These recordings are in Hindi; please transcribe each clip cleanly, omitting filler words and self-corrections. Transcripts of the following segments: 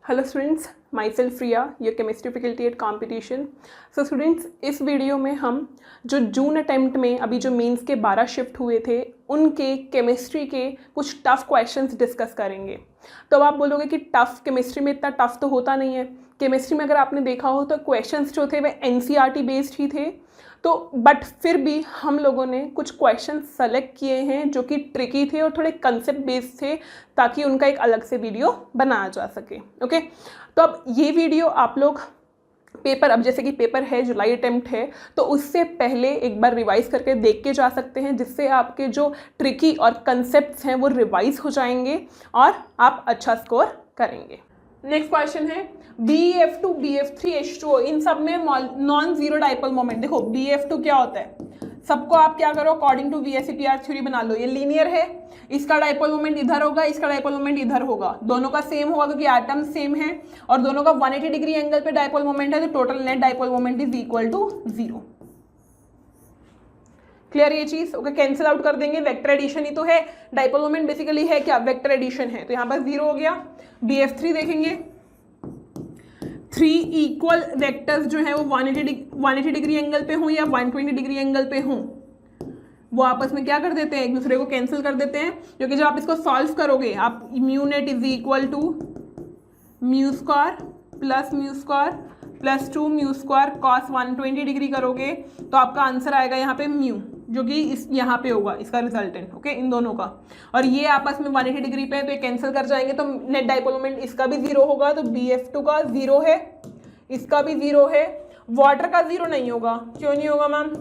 Hello students, my self Priya, your chemistry faculty at competition. So students, इस वीडियो में हम जो जून अटेम्प्ट में अभी जो मेंस के 12 शिफ्ट हुए थे उनके केमिस्ट्री के कुछ टफ़ क्वेश्चंस डिस्कस करेंगे। तो अब आप बोलोगे कि टफ़ केमिस्ट्री में इतना टफ़ तो होता नहीं है। केमिस्ट्री में अगर आपने देखा हो तो क्वेश्चंस जो थे वे एनसीईआरटी बेस्ड ही थे, तो बट फिर भी हम लोगों ने कुछ क्वेश्चन सेलेक्ट किए हैं जो कि ट्रिकी थे और थोड़े कंसेप्ट बेस्ड थे, ताकि उनका एक अलग से वीडियो बनाया जा सके। ओके, तो अब ये वीडियो आप लोग पेपर, अब जैसे कि पेपर है, जुलाई अटेम्प्ट है, तो उससे पहले एक बार रिवाइज करके देख के जा सकते हैं, जिससे आपके जो ट्रिकी और कंसेप्ट्स हैं वो रिवाइज हो जाएंगे और आप अच्छा स्कोर करेंगे। नेक्स्ट क्वेश्चन है BF2, BF3, H2O, इन सब में नॉन जीरो डाइपोल मोमेंट। देखो BF2 क्या होता है, सबको आप क्या करो, अकॉर्डिंग टू VSEPR थ्योरी बना लो। ये लीनियर है, इसका डाइपोल मोमेंट इधर होगा, इसका डाइपोल मोमेंट इधर होगा, दोनों का सेम होगा क्योंकि एटम सेम है और दोनों का 180 डिग्री एंगल पे डाइपोल मोमेंट है, तो total net dipole moment is equal to 0। Clear ये चीज? ओके, कैंसिल आउट कर देंगे, वेक्टर एडिशन ही तो है। डाइपोल मोमेंट बेसिकली है क्या, वेक्टर एडिशन है, तो यहाँ पर 0 हो गया। BF3 देखेंगे, 3 इक्वल वेक्टर्स जो है वो 180 डिग्री एंगल पे हों या 120 डिग्री एंगल पे हों, वो आपस में क्या कर देते हैं, एक दूसरे को कैंसिल कर देते हैं। क्योंकि जब आप इसको सॉल्व करोगे, आप mu net is equal to mu square plus 2 mu square cos 120 degree करोगे, तो आपका आंसर आएगा यहाँ पे म्यू, जो कि इस यहाँ पे होगा इसका रिजल्टेंट। ओके, इन दोनों का, और ये आपस में 180 डिग्री पे है तो ये कैंसिल कर जाएंगे, तो नेट डाइपोल मोमेंट इसका भी 0 होगा, तो BF2 का 0 है, इसका भी 0 है। वाटर का 0 नहीं होगा, क्यों नहीं होगा मैम?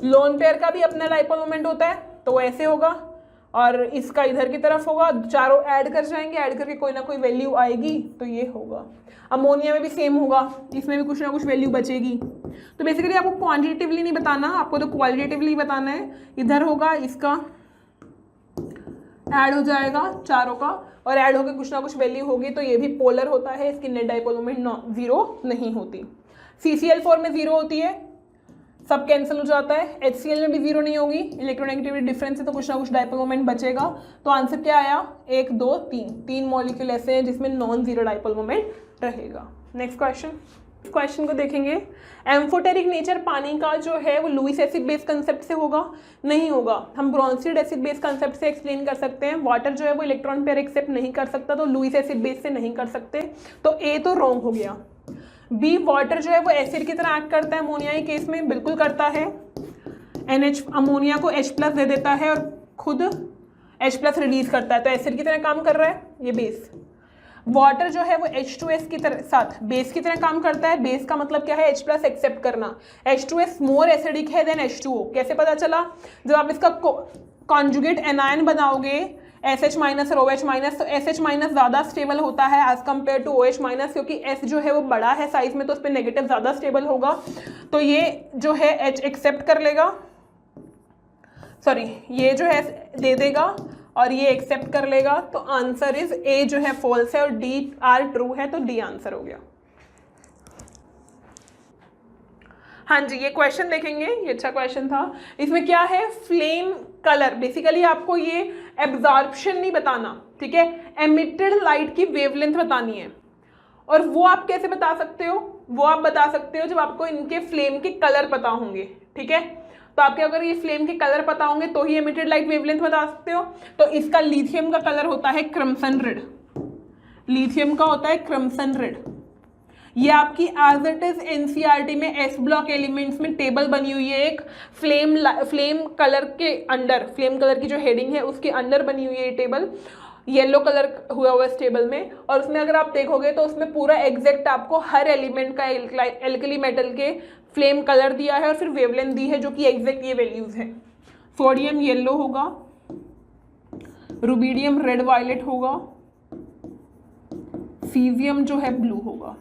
लोन पेयर का भी अपना डाइपोल मोमेंट होता है, तो ऐसे होगा, और इसका इधर की तरफ होगा, चारों ऐड कर जाएंगे, ऐड करके कोई ना कोई वैल्यू आएगी, तो ये होगा। अमोनिया में भी सेम होगा, इसमें भी कुछ ना कुछ वैल्यू बचेगी। तो बेसिकली आपको क्वांटिटेटिवली नहीं बताना, आपको तो क्वालिटेटिवली बताना है। इधर होगा, इसका ऐड हो जाएगा चारों का, और ऐड होकर कुछ ना कुछ वैल्यू होगी, तो ये भी पोलर होता है, इसकी नेट डाइपोल मोमेंट 0 नहीं होती। CCl4 में 0 होती है, सब कैंसिल हो जाता है। HCl में भी 0 नहीं होगी, इलेक्ट्रोनेगेटिविटी डिफरेंस है, तो कुछ ना कुछ डाइपोल मोमेंट बचेगा। तो आंसर क्या आया, 1 2 3 मॉलिक्यूल ऐसे हैं जिसमें नॉन जीरो डाइपोल मोमेंट रहेगा। नेक्स्ट क्वेश्चन को देखेंगे। एम्फोटेरिक नेचर पानी का जो है वो लुईस एसिड बेस कंसेप्ट से होगा? नहीं होगा, हम ब्रोंसिड एसिड बेस कंसेप्ट से एक्सप्लेन कर सकते हैं। वाटर जो है वो इलेक्ट्रॉन पेयर एक्सेप्ट नहीं कर सकता, तो लुईस एसिड बेस से नहीं कर सकते, तो A तो रॉन्ग हो गया। B, वाटर जो है वो एसिड की तरह एक्ट करता है अमोनिया के केस में, बिल्कुल करता है। NH अमोनिया को H+ दे देता है और खुद H+ रिलीज करता है, तो एसिड की तरह काम कर रहा है ये बेस। वाटर जो है वो H2S की तरह साथ बेस की तरह काम करता है। बेस का मतलब क्या है, H+ एक्सेप्ट करना। H2S मोर एसिडिक है देन H2O। कैसे पता चला? जब आप इसका कॉन्जुगेट एनायन बनाओगे SH- और OH-, तो SH- ज़्यादा स्टेबल होता है एज कम्पेयर टू OH-, क्योंकि S जो है वो बड़ा है साइज में, तो उस पर नेगेटिव ज़्यादा स्टेबल होगा, तो ये जो है H एक्सेप्ट कर लेगा, सॉरी ये जो है दे देगा और ये एक्सेप्ट कर लेगा, तो आंसर इज A जो है फॉल्स है और D R ट्रू है, तो D आंसर हो गया। हाँ जी, ये क्वेश्चन देखेंगे, ये अच्छा क्वेश्चन था। इसमें क्या है, फ्लेम कलर। बेसिकली आपको ये एब्जॉर्प्शन नहीं बताना, ठीक है, एमिटेड लाइट की वेवलेंथ बतानी है। और वो आप कैसे बता सकते हो, वो आप बता सकते हो जब आपको इनके फ्लेम के कलर पता होंगे, ठीक है। तो आपके अगर ये फ्लेम के कलर पता होंगे तो ही एमिटेड लाइट वेवलेंथ बता सकते हो। तो इसका लिथियम का कलर होता है क्रिम्सन रेड, लिथियम का होता है क्रिम्सन रेड। ये आपकी एज इट इज एनसीईआरटी में S ब्लॉक एलिमेंट्स में टेबल बनी हुई है, एक फ्लेम कलर के अंडर, फ्लेम कलर की जो हेडिंग है उसके अंदर बनी हुई है ये टेबल, येलो कलर हुआ हुआ इस टेबल में। और उसमें अगर आप देखोगे तो उसमें पूरा एग्जैक्ट आपको हर एलिमेंट का एल्कली मेटल के फ्लेम कलर दिया है और फिर वेवलेंथ दी है, जो कि एग्जैक्ट ये वैल्यूज है। सोडियम येलो होगा, रुबीडियम रेड वायलेट होगा, सीजियम जो है ब्लू होगा,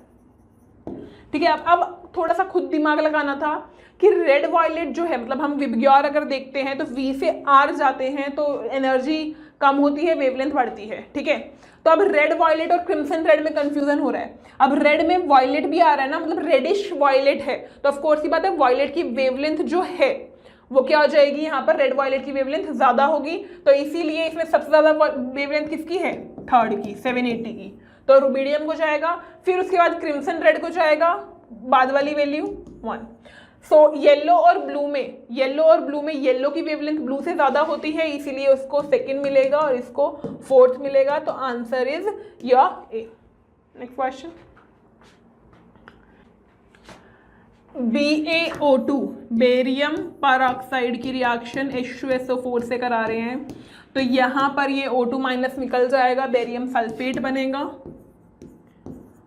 ठीक है। अब थोड़ा सा खुद दिमाग लगाना था कि रेड वायलेट जो है, मतलब हम विबग्योर अगर देखते हैं तो V से R जाते हैं तो एनर्जी कम होती है, वेवलेंथ बढ़ती है, ठीक है। तो अब रेड वायलेट और क्रिम्सन रेड में कंफ्यूजन हो रहा है। अब रेड में वायलेट भी आ रहा है ना, मतलब रेडिश वायलेट है, तो ऑफ कोर्स ही बात है वायलेट की वेवलेंथ जो है वो क्या हो जाएगी, यहाँ पर रेड वायलेट की वेवलेंथ ज्यादा होगी, तो इसीलिए इसमें सबसे ज्यादा वेवलेंथ किसकी है, थर्ड की 780 की। तो रुबिडियम को जाएगा, फिर उसके बाद क्रिम्सन रेड को जाएगा, बाद वाली वैल्यू 1। सो येलो और ब्लू में येलो की वेवलेंथ ब्लू से ज़्यादा होती है, इसीलिए उसको सेकंड मिलेगा और इसको फोर्थ मिलेगा, तो answer is your A. Next question, BaO2 barium पर ऑक्साइड की रिएक्शन H2SO4 से करा रहे हैं, तो यहाँ पर ये O2 माइनस निकल जाएगा, बेरियम सल्फेट बनेगा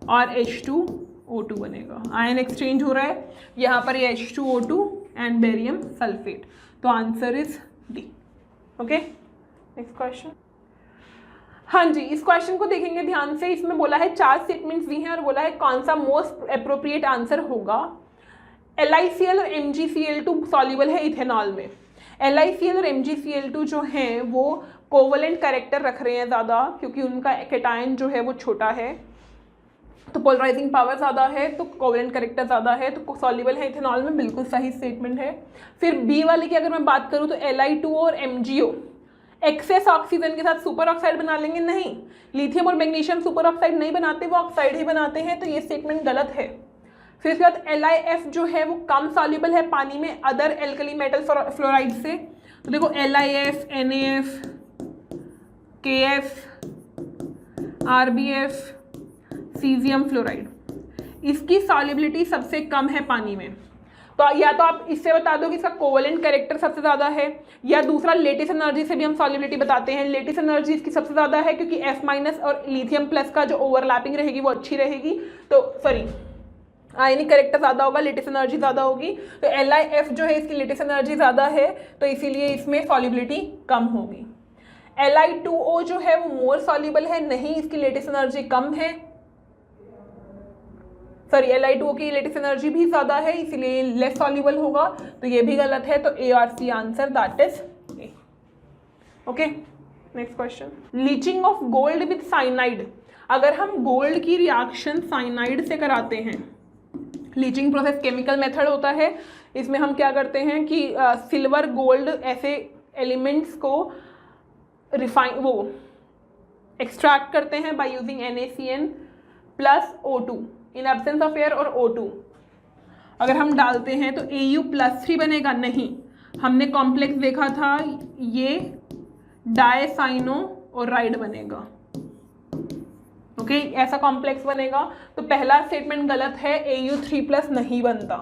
और H2O2 बनेगा, आयन एक्सचेंज हो रहा है, यहाँ पर ये H2O2 एंड बेरियम सल्फेट, तो answer is D. Okay, next question. हाँ जी, इस क्वेश्चन को देखेंगे ध्यान से, इसमें बोला है 4 स्टेटमेंट्स दी हैं और बोला है कौन सा मोस्ट अप्रोप्रिएट आंसर होगा। LiCl और MgCl2 सॉल्युबल है इथेनॉल में। LiCl और MgCl2 जो हैं वो कोवलेंट कैरेक्टर रख रहे हैं ज़्यादा, क्योंकि उनका कैटायन जो है वो छोटा है, तो पोलराइजिंग पावर ज़्यादा है, तो कोवलेंट कैरेक्टर ज़्यादा है, तो सॉल्युबल है इथेनॉल में, बिल्कुल सही स्टेटमेंट है। फिर बी वाले की अगर मैं बात करूँ तो Li2O और MgO एक्सेस ऑक्सीजन के साथ सुपर ऑक्साइड बना लेंगे, नहीं, लिथियम और मैग्नीशियम सुपर ऑक्साइड नहीं बनाते, वो ऑक्साइड ही बनाते हैं, तो ये स्टेटमेंट गलत है। फिर उसके बाद LiF जो है वो कम सॉल्युबल है पानी में अदर एल्कली मेटल फ्लोराइड से, तो देखो LiF, NaF, KF, RbF, caesium fluoride, इसकी सॉल्युबिलिटी सबसे कम है पानी में, तो या तो आप इससे बता दो कि इसका कोवलेंट कैरेक्टर सबसे ज़्यादा है, या दूसरा लेटिस एनर्जी से भी हम सॉल्युबिलिटी बताते हैं, लेटिस एनर्जी इसकी सबसे ज़्यादा है क्योंकि F- और लिथियम प्लस का जो ओवरलैपिंग रहेगी वो अच्छी रहेगी, तो सॉरी आयनिक कैरेक्टर ज़्यादा होगा, लेटिस एनर्जी ज़्यादा होगी, तो LiF जो है इसकी लेटिस एनर्जी ज़्यादा है, तो इसीलिए इसमें सॉल्युबिलिटी कम होगी। Li2O जो है वो मोर सॉल्युबल है, नहीं, इसकी लेटिस एनर्जी कम है, सॉरी Li2O की लेटिस एनर्जी भी ज़्यादा है, इसीलिए लेस सॉल्युबल होगा, तो ये भी गलत है, तो A और C answer that is a. Okay, next question, leaching of gold with cyanide. अगर हम गोल्ड की रिएक्शन साइनाइड से कराते हैं, लीचिंग प्रोसेस केमिकल मेथड होता है, इसमें हम क्या करते हैं कि सिल्वर गोल्ड ऐसे एलिमेंट्स को एक्सट्रैक्ट करते हैं by using NaCN plus O2 in absence of air और O2। अगर हम डालते हैं तो Au+3 बनेगा, नहीं, हमने कॉम्प्लेक्स देखा था, ये डायसाइनो और राइड बनेगा। ओके, ऐसा कॉम्प्लेक्स बनेगा, तो पहला स्टेटमेंट गलत है, Au3+ नहीं बनता।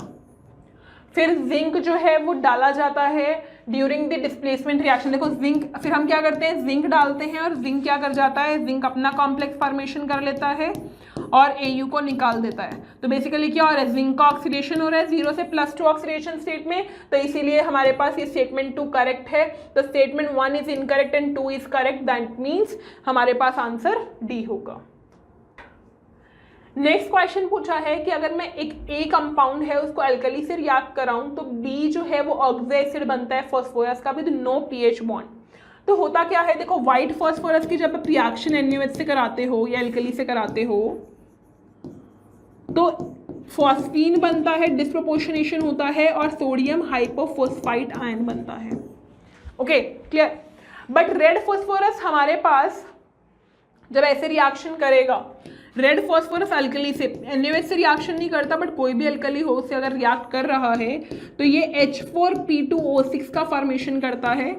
फिर जिंक जो है वो डाला जाता है ड्यूरिंग द डिस्प्लेसमेंट रिएक्शन, देखो जिंक, फिर हम क्या करते हैं, जिंक डालते हैं और जिंक क्या कर जाता है, जिंक अपना कॉम्प्लेक्स फॉर्मेशन कर लेता है और Au को निकाल देता है, तो बेसिकली क्या हो रहा है, जिंक का ऑक्सीडेशन हो रहा है 0 से +2 ऑक्सीडेशन स्टेट में, तो इसीलिए हमारे पास ये स्टेटमेंट 2 करेक्ट है, तो statement 1 is incorrect and 2 is correct, that means हमारे पास आंसर डी होगा। नेक्स्ट क्वेश्चन पूछा है कि अगर मैं एक A कंपाउंड है उसको अल्कली से रिएक्ट कराऊं तो B जो है वो ऑक्सो एसिड बनता है फास्फोरस का विद नो pH बॉन्ड, तो होता क्या है, देखो व्हाइट फास्फोरस की जब आप रिएक्शन NaOH से कराते हो या अल्कली से कराते हो तो फॉस्फीन बनता है, डिस्प्रोपोर्शनेशन होता है और सोडियम हाइपोफॉस्फाइट आयन बनता है। Okay, clear. But red phosphorus हमारे पास जब ऐसे रिएक्शन करेगा, रेड फास्फोरस अल्कली से NaOH से रिएक्शन नहीं करता, बट कोई भी अल्कली हो उससे अगर रिएक्ट कर रहा है तो ये H4P2O6 का फॉर्मेशन करता है,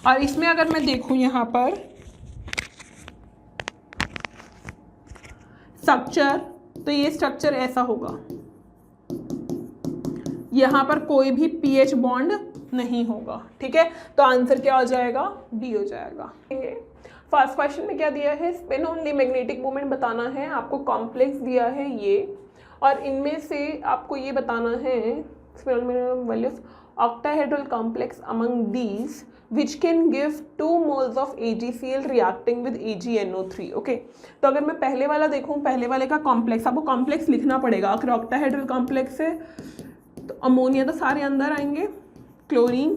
और इसमें अगर मैं देखूं यहाँ पर स्ट्रक्चर, तो ये स्ट्रक्चर ऐसा होगा, यहाँ पर कोई भी pH बॉन्ड नहीं होगा, ठीक है, तो आंसर क्या हो जाएगा, डी हो जाएगा। फर्स्ट क्वेश्चन में क्या दिया है, स्पिन ओनली मैग्नेटिक मोमेंट बताना है, आपको कॉम्प्लेक्स दिया है ये, और इनमें से आपको ये बताना है spin values octahedral complex among these which can give 2 moles of AgCl reacting with AgNO3। Okay, तो अगर मैं पहले वाला देखूं, पहले वाले का कॉम्प्लेक्स, आपको कॉम्प्लेक्स लिखना पड़ेगा, अगर ऑक्टाहेड्रल कॉम्प्लेक्स है तो अमोनिया तो सारे अंदर आएंगे, क्लोरीन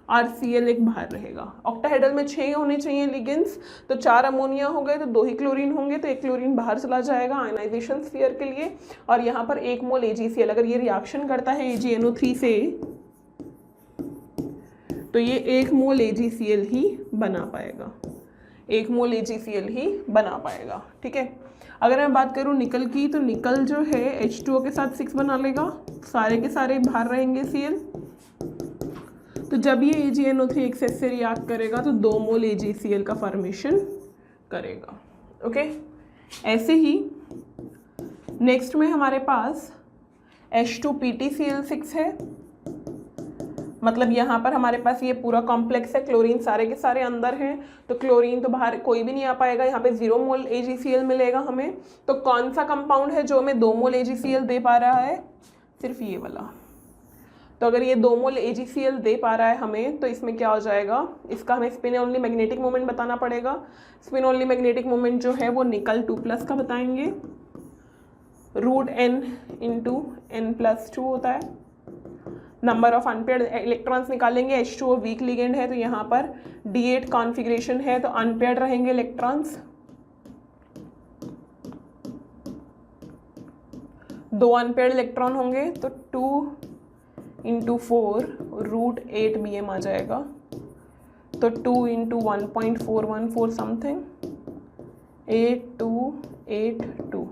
और Cl एक बाहर रहेगा। ऑक्टाहेड्रल में 6 होने चाहिए लिगेंड्स, तो 4 अमोनिया हो गए तो 2 ही क्लोरीन होंगे, तो 1 क्लोरीन बाहर चला जाएगा आयनाइजेशन स्फीयर के लिए, और यहाँ पर 1 मोल AgCl, अगर ये रिएक्शन करता है AgNO3 से तो ये 1 मोल AgCl ही बना पाएगा, 1 मोल AgCl ही बना पाएगा, ठीक है। अगर मैं बात करूँ निकल की, तो निकल जो है H2O के साथ 6 बना लेगा, सारे के सारे बाहर रहेंगे Cl। तो जब ये AgNO3 एक्सेस से रिएक्ट करेगा तो 2 मोल AgCl का फॉर्मेशन करेगा। ओके, ऐसे ही नेक्स्ट में हमारे पास H2PtCl6 है, मतलब यहाँ पर हमारे पास ये पूरा कॉम्प्लेक्स है, क्लोरीन सारे के सारे अंदर हैं, तो क्लोरीन तो बाहर कोई भी नहीं आ पाएगा, यहाँ पे 0 मोल AgCl मिलेगा हमें। तो कौन सा कंपाउंड है जो हमें 2 मोल AgCl दे पा रहा है? सिर्फ ये वाला। तो अगर ये 2 मोल AgCl दे पा रहा है हमें, तो इसमें क्या हो जाएगा, इसका हमें स्पिन ओनली मैग्नेटिक मोमेंट बताना पड़ेगा। स्पिन ओनली मैग्नेटिक मोमेंट जो है वो निकल 2+ का बताएंगे, √n × n+2 होता है। नंबर ऑफ अनपेयर्ड इलेक्ट्रॉन्स निकालेंगे, H2O वीक लिगेंड है तो यहाँ पर D8 कॉन्फ़िगरेशन है, तो अनपेयर्ड रहेंगे इलेक्ट्रॉन्स। 2 अनपेयर्ड इलेक्ट्रॉन होंगे तो 2 × 4 √8 BM आ जाएगा, तो 2 × 1.414 समथिंग 8282,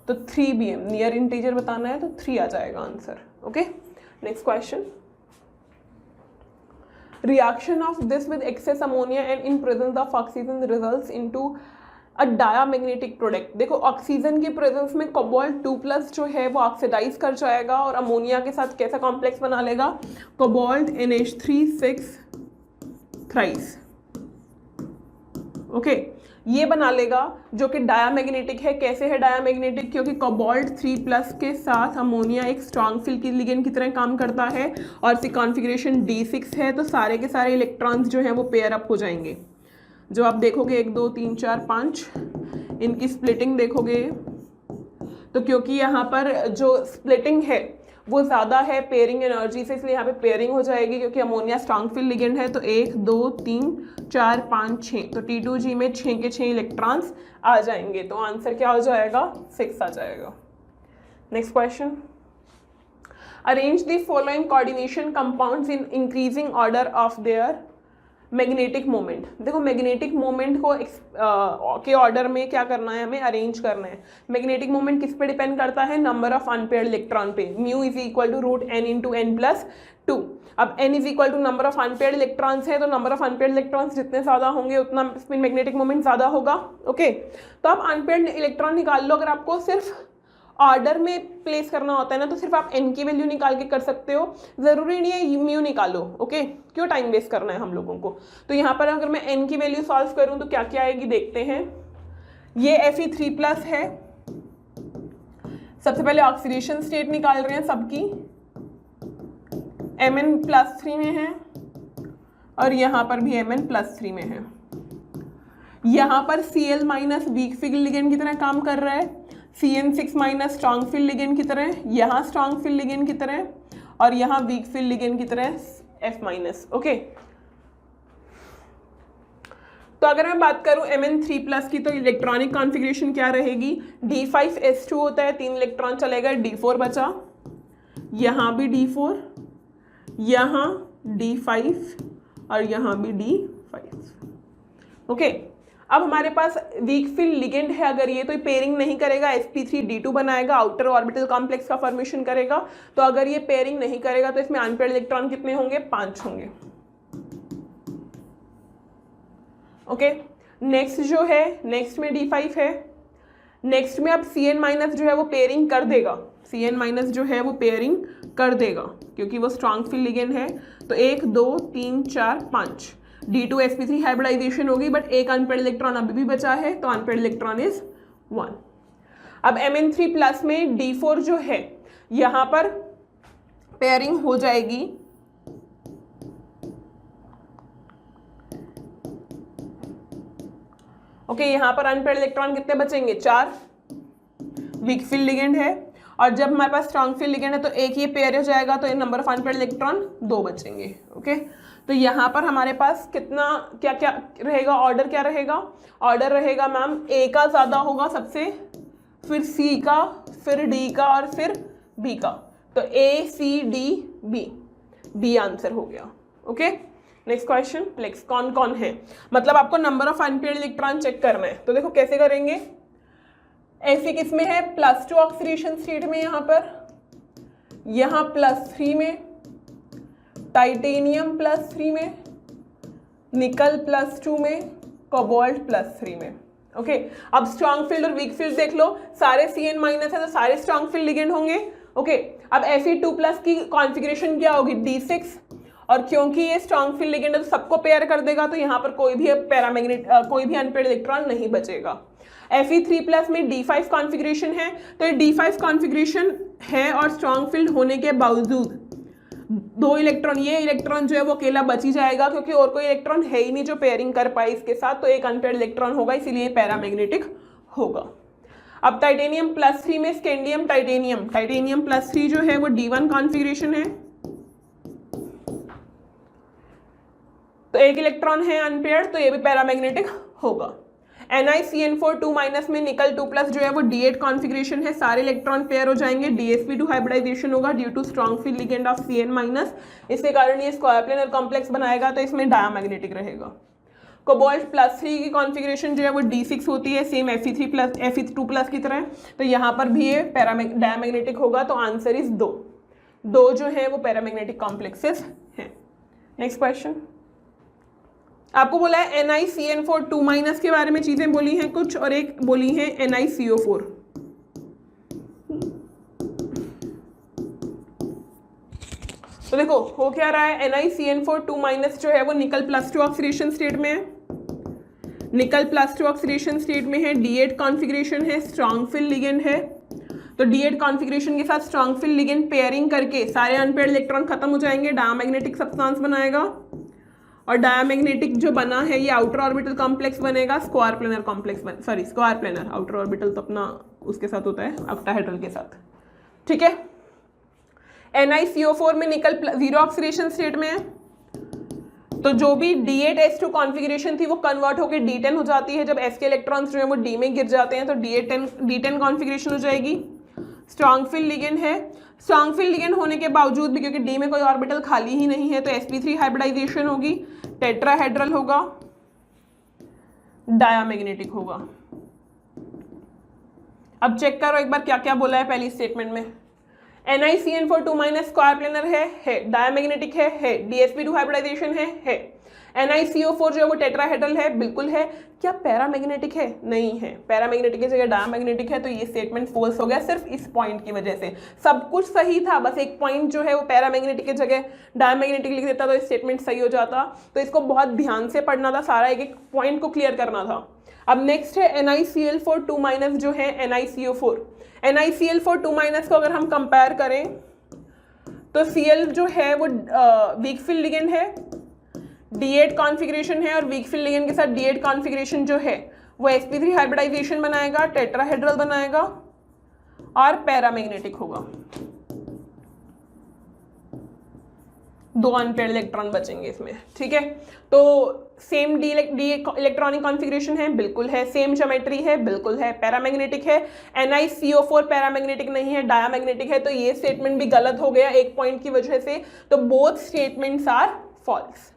तो 3 BM नियर इंटीजर बताना है तो 3 आ जाएगा answer. Okay, next question, reaction of this with excess ammonia and in presence of oxygen results into a diamagnetic product. देखो ऑक्सीजन की प्रेजेंस में कोबाल्ट 2+ जो है वो ऑक्सीडाइज कर जाएगा और अमोनिया के साथ कैसा कॉम्प्लेक्स बना लेगा, कोबाल्ट NH3 थ्राइस। ओके, ये बना लेगा जो कि डायामैग्नेटिक है। कैसे है डायामैग्नेटिक? क्योंकि कोबाल्ट 3+ के साथ अमोनिया एक स्ट्रॉन्ग फील्ड की लिगेंड की तरह काम करता है और इसकी कॉन्फ़िगरेशन D6 है, तो सारे के सारे इलेक्ट्रॉन्स जो हैं वो पेयर अप हो जाएंगे। जो आप देखोगे 1 2 3 4 5 इनकी स्प्लिटिंग देखोगे, तो क्योंकि यहाँ पर जो स्प्लिटिंग है वो ज़्यादा है पेयरिंग एनर्जी से, इसलिए यहाँ पे पेयरिंग हो जाएगी क्योंकि अमोनिया स्ट्रॉन्ग फील्ड लिगेंड है। तो 1 2 3 4 5 6, तो T2G में 6 के 6 इलेक्ट्रॉन्स आ जाएंगे, तो आंसर क्या हो जाएगा? 6 आ जाएगा। Next question, arrange the following coordination compounds in increasing order of their magnetic moment. देखो मैग्नेटिक मोमेंट को के ऑर्डर में क्या करना है, हमें अरेंज करना है। मैग्नेटिक मोमेंट किस पे डिपेंड करता है? नंबर ऑफ अनपेयर्ड इलेक्ट्रॉन पे। Mu is equal to √n × n+2। अब n is equal to number of unpaired electrons है, तो नंबर ऑफ अनपेयर्ड इलेक्ट्रॉन्स जितने ज़्यादा होंगे उतना स्पिन मैग्नेटिक मोमेंट ज़्यादा होगा। ओके, तो आप अनपेयर्ड इलेक्ट्रॉन निकाल लो। अगर आपको सिर्फ ऑर्डर में प्लेस करना होता है ना, तो सिर्फ आप n की वैल्यू निकाल के कर सकते हो, ज़रूरी नहीं है म्यू निकालो। ओके, क्यों टाइम वेस्ट करना है हम लोगों को। तो यहाँ पर अगर मैं n की वैल्यू सॉल्व करूँ तो क्या क्या आएगी देखते हैं। ये Fe3+ है, सबसे पहले ऑक्सीडेशन स्टेट निकाल रहे हैं सबकी, Mn+3 में है और यहाँ पर भी Mn+3 में है। यहाँ पर Cl- वीक फील्ड लिगेंड की तरह काम कर रहा है, CN6- स्ट्रॉन्ग फील्ड लिगेंड की तरह, यहाँ स्ट्रॉन्ग फील्ड लिगेंड की तरह और यहाँ वीक फील्ड लिगेंड की तरह F-। ओके, तो अगर मैं बात करूँ Mn3+ की, तो इलेक्ट्रॉनिक कॉन्फ़िगरेशन क्या रहेगी? D5S2 होता है, 3 इलेक्ट्रॉन चलेगा, D4 बचा, यहाँ भी D4, यहाँ D5 और यहाँ भी D5। ओके, अब हमारे पास वीक फील्ड लिगेंड है, अगर ये तो पेयरिंग नहीं करेगा, sp3d2 बनाएगा, आउटर ऑर्बिटल कॉम्प्लेक्स का फॉर्मेशन करेगा। तो अगर ये पेयरिंग नहीं करेगा तो इसमें अनपेयर्ड इलेक्ट्रॉन कितने होंगे? 5 होंगे। ओके, नेक्स्ट जो है, नेक्स्ट में D5 है, नेक्स्ट में अब Cn- जो है वो पेयरिंग कर देगा, Cn- जो है वो पेयरिंग कर देगा क्योंकि वो स्ट्रॉन्ग फील्ड लिगेंड है। तो 1 2 3 4 5 D2sp3 हाइब्रिडाइजेशन होगी, बट एक अनपेयर्ड इलेक्ट्रॉन अभी भी बचा है, तो अनपेयर्ड इलेक्ट्रॉन इज 1। अब Mn3+ में D4 जो है यहाँ पर पेयरिंग हो जाएगी, ओके, यहाँ पर अनपेयर्ड इलेक्ट्रॉन कितने बचेंगे? 4, वीक फील्ड लिगेंड है, और जब हमारे पास स्ट्रॉन्ग फील्ड लिगेंड है तो एक ये पेयर हो जाएगा, तो ये नंबर ऑफ अनपेयर्ड इलेक्ट्रॉन 2 बचेंगे। ओके, तो यहाँ पर हमारे पास कितना क्या क्या रहेगा? ऑर्डर क्या रहेगा? ऑर्डर रहेगा मैम A का ज़्यादा होगा सबसे, फिर C का, फिर D का और फिर B का। तो A C D B, B answer हो गया। ओके, नेक्स्ट क्वेश्चन, नेक्स्ट कौन कौन है, मतलब आपको number of unpaired electron check करना है। तो देखो कैसे करेंगे, Fe किस में है, +2 ऑक्सीडेशन स्टेट में, यहाँ +3 में, टाइटेनियम +3 में, निकल +2 में, कोबाल्ट +3 में। ओके अब स्ट्रॉन्ग फील्ड और वीक फील्ड देख लो, सारे Cn- है तो सारे स्ट्रॉन्ग फील्ड लिगेंड होंगे। ओके अब Fe2+ की कॉन्फ़िगरेशन क्या होगी, D6, और क्योंकि ये स्ट्रॉन्ग फील्ड लिगेंड है तो सबको पेयर कर देगा, तो यहाँ पर कोई भी अनपेयर्ड इलेक्ट्रॉन नहीं बचेगा। Fe3+ में D5 कॉन्फ़िगरेशन है, तो ये D5 कॉन्फ़िगरेशन है और स्ट्रॉन्ग फील्ड होने के बावजूद 2 इलेक्ट्रॉन, ये इलेक्ट्रॉन जो है वो अकेला बच ही जाएगा, क्योंकि और कोई इलेक्ट्रॉन है ही नहीं जो पेयरिंग कर पाए इसके साथ, तो एक अनपेयर्ड इलेक्ट्रॉन होगा, इसीलिए पैरामैग्नेटिक होगा। अब टाइटेनियम +3 में स्कैंडियम टाइटेनियम +3 जो है वो D1 कॉन्फ़िगरेशन है, तो एक इलेक्ट्रॉन है अनपेयर्ड, तो ये भी पैरामैग्नेटिक होगा। NiCN4 2- में निकल 2+ जो है वो D8 कॉन्फ़िगरेशन है, सारे इलेक्ट्रॉन पेयर हो जाएंगे, DsP2 हाइब्रिडाइजेशन होगा due to strong field ligand of Cn-, इसके कारण ये स्क्वायर प्लेनर कॉम्प्लेक्स बनाएगा, तो इसमें डायमैग्नेटिक रहेगा। कोबाल्ट +3 की कॉन्फ़िगरेशन जो है वो D6 होती है, सेम Fe2+ की तरह, तो यहाँ पर भी ये डायमैग्नेटिक होगा, तो आंसर इज 2 जो है वो पैरामैग्नेटिक कॉम्प्लेक्सेस हैं। नेक्स्ट क्वेश्चन, आपको बोला है NiCN4 2- के बारे में चीजें बोली हैं कुछ, और एक बोली है NiCO4। तो देखो हो क्या रहा है, NiCN4 2- जो है वो निकल +2 ऑक्सीडेशन स्टेट में है, निकल +2 ऑक्सीडेशन स्टेट में है, D8 कॉन्फ़िगरेशन है, स्ट्रॉन्ग फील्ड लिगेंड है, तो D8 कॉन्फ़िगरेशन के साथ स्ट्रॉन्ग फील्ड लिगेंड पेयरिंग करके सारे अनपेयर्ड इलेक्ट्रॉन खत्म हो जाएंगे, डायमैग्नेटिक सब्सटेंस बनाएगा, और डायमैग्नेटिक जो बना है ये आउटर ऑर्बिटल कॉम्प्लेक्स बनेगा, square planar complex square planar, outer orbital तो अपना उसके साथ होता है ऑक्टाहेड्रल के साथ, ठीक है। NiCO4 में निकल 0 ऑक्सीडेशन स्टेट में है, तो जो भी D8S2 कॉन्फ़िगरेशन थी वो कन्वर्ट होकर D10 हो जाती है, जब S के इलेक्ट्रॉन्स जो है वो D में गिर जाते हैं, तो D10 कॉन्फ़िगरेशन हो जाएगी। स्ट्रॉन्ग फील्ड लिगेंड है, स्ट्रॉन्ग फील्ड लिगेंड होने के बावजूद भी क्योंकि D में कोई ऑर्बिटल खाली ही नहीं है, तो sp3 हाइब्रिडाइजेशन होगी, टेट्राहेड्रल होगा, डायमैग्नेटिक होगा। अब चेक करो एक बार क्या क्या बोला है पहली स्टेटमेंट में। NiCN4 स्क्वायर प्लेनर है, डायमैग्नेटिक है, DsP2 हाइब्रिडाइजेशन है, NiCO4 जो है वो टेट्राहेड्रल है, बिल्कुल है। क्या पैरामैग्नेटिक है? नहीं है, पैरामैग्नेटिक की जगह डायमैग्नेटिक है, तो ये स्टेटमेंट फॉल्स हो गया सिर्फ इस पॉइंट की वजह से। सब कुछ सही था, बस एक पॉइंट जो है वो पैरामैग्नेटिक की जगह डायमैग्नेटिक लिख देता तो स्टेटमेंट सही हो जाता। तो इसको बहुत ध्यान से पढ़ना था, सारा एक एक पॉइंट को क्लियर करना था। अब नेक्स्ट है NiCl4 जो है NiCO4। NiCl4 को अगर हम कंपेयर करें तो Cl जो है वो वीक फील्ड लिगेंड है, D8 कॉन्फ़िगरेशन है, और वीक फील्ड लिगेंड के साथ D8 कॉन्फ़िगरेशन जो है वो sp3 हाइब्रिडाइजेशन बनाएगा, टेट्राहेड्रल बनाएगा और पैरामैग्नेटिक होगा। 2 अनपेयर्ड इलेक्ट्रॉन बचेंगे इसमें, ठीक है। तो सेम डी इलेक्ट्रॉनिक कॉन्फ़िगरेशन है, बिल्कुल है, सेम ज्योमेट्री है, बिल्कुल है, पैरामैग्नेटिक है। NiCO4 पैरामैग्नेटिक नहीं है, डायमैग्नेटिक है, तो ये स्टेटमेंट भी गलत हो गया एक पॉइंट की वजह से, तो बोथ स्टेटमेंट्स आर फॉल्स।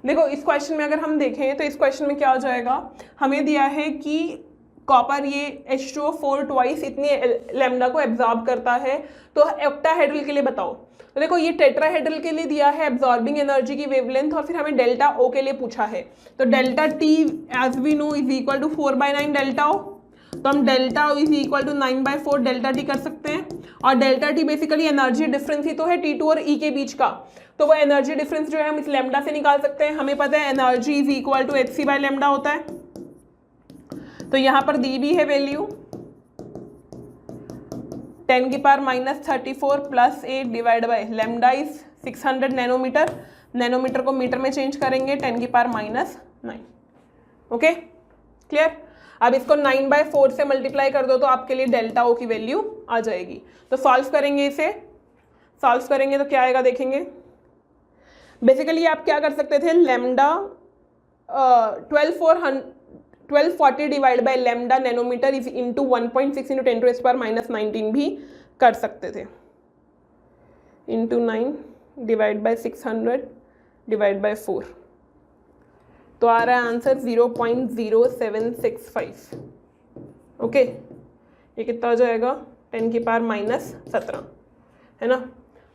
देखो इस क्वेश्चन में अगर हम देखें तो इस क्वेश्चन में क्या हो जाएगा, हमें दिया है कि कॉपर ये H2O4 ट्वाइस इतनी लैम्डा को एब्जॉर्ब करता है, तो ऑक्टाहेड्रल के लिए बताओ। तो देखो ये टेट्राहेड्रल के लिए दिया है एब्जॉर्बिंग एनर्जी की वेवलेंथ, और फिर हमें डेल्टा O के लिए पूछा है, तो delta T as we know is equal to 4/9 delta O, तो हम delta O is equal to 9/4 delta T कर सकते हैं। और delta T basically energy difference ही तो है T2 और E के बीच का, तो वो एनर्जी डिफरेंस जो है हम इस लैम्डा से निकाल सकते हैं। हमें पता है energy is equal to hc/λ होता है, तो यहाँ पर दी भी है value 10⁻34 + 8 divide by lambda is 600 nanometer, nanometer को मीटर में चेंज करेंगे 10⁻⁹। Okay clear. अब इसको 9/4 से मल्टीप्लाई कर दो तो आपके लिए डेल्टा O की वैल्यू आ जाएगी। तो सॉल्व करेंगे, इसे सॉल्व करेंगे तो क्या आएगा देखेंगे। बेसिकली आप क्या कर सकते थे, lambda 1240 divide by lambda nanometer is into 1.6 × 10⁻⁻19 भी कर सकते थे, into 9 divide by 600 divide by 4, तो आ रहा है आंसर 0.0765। ओके ये कितना हो जाएगा 10 की पावर -17 है ना।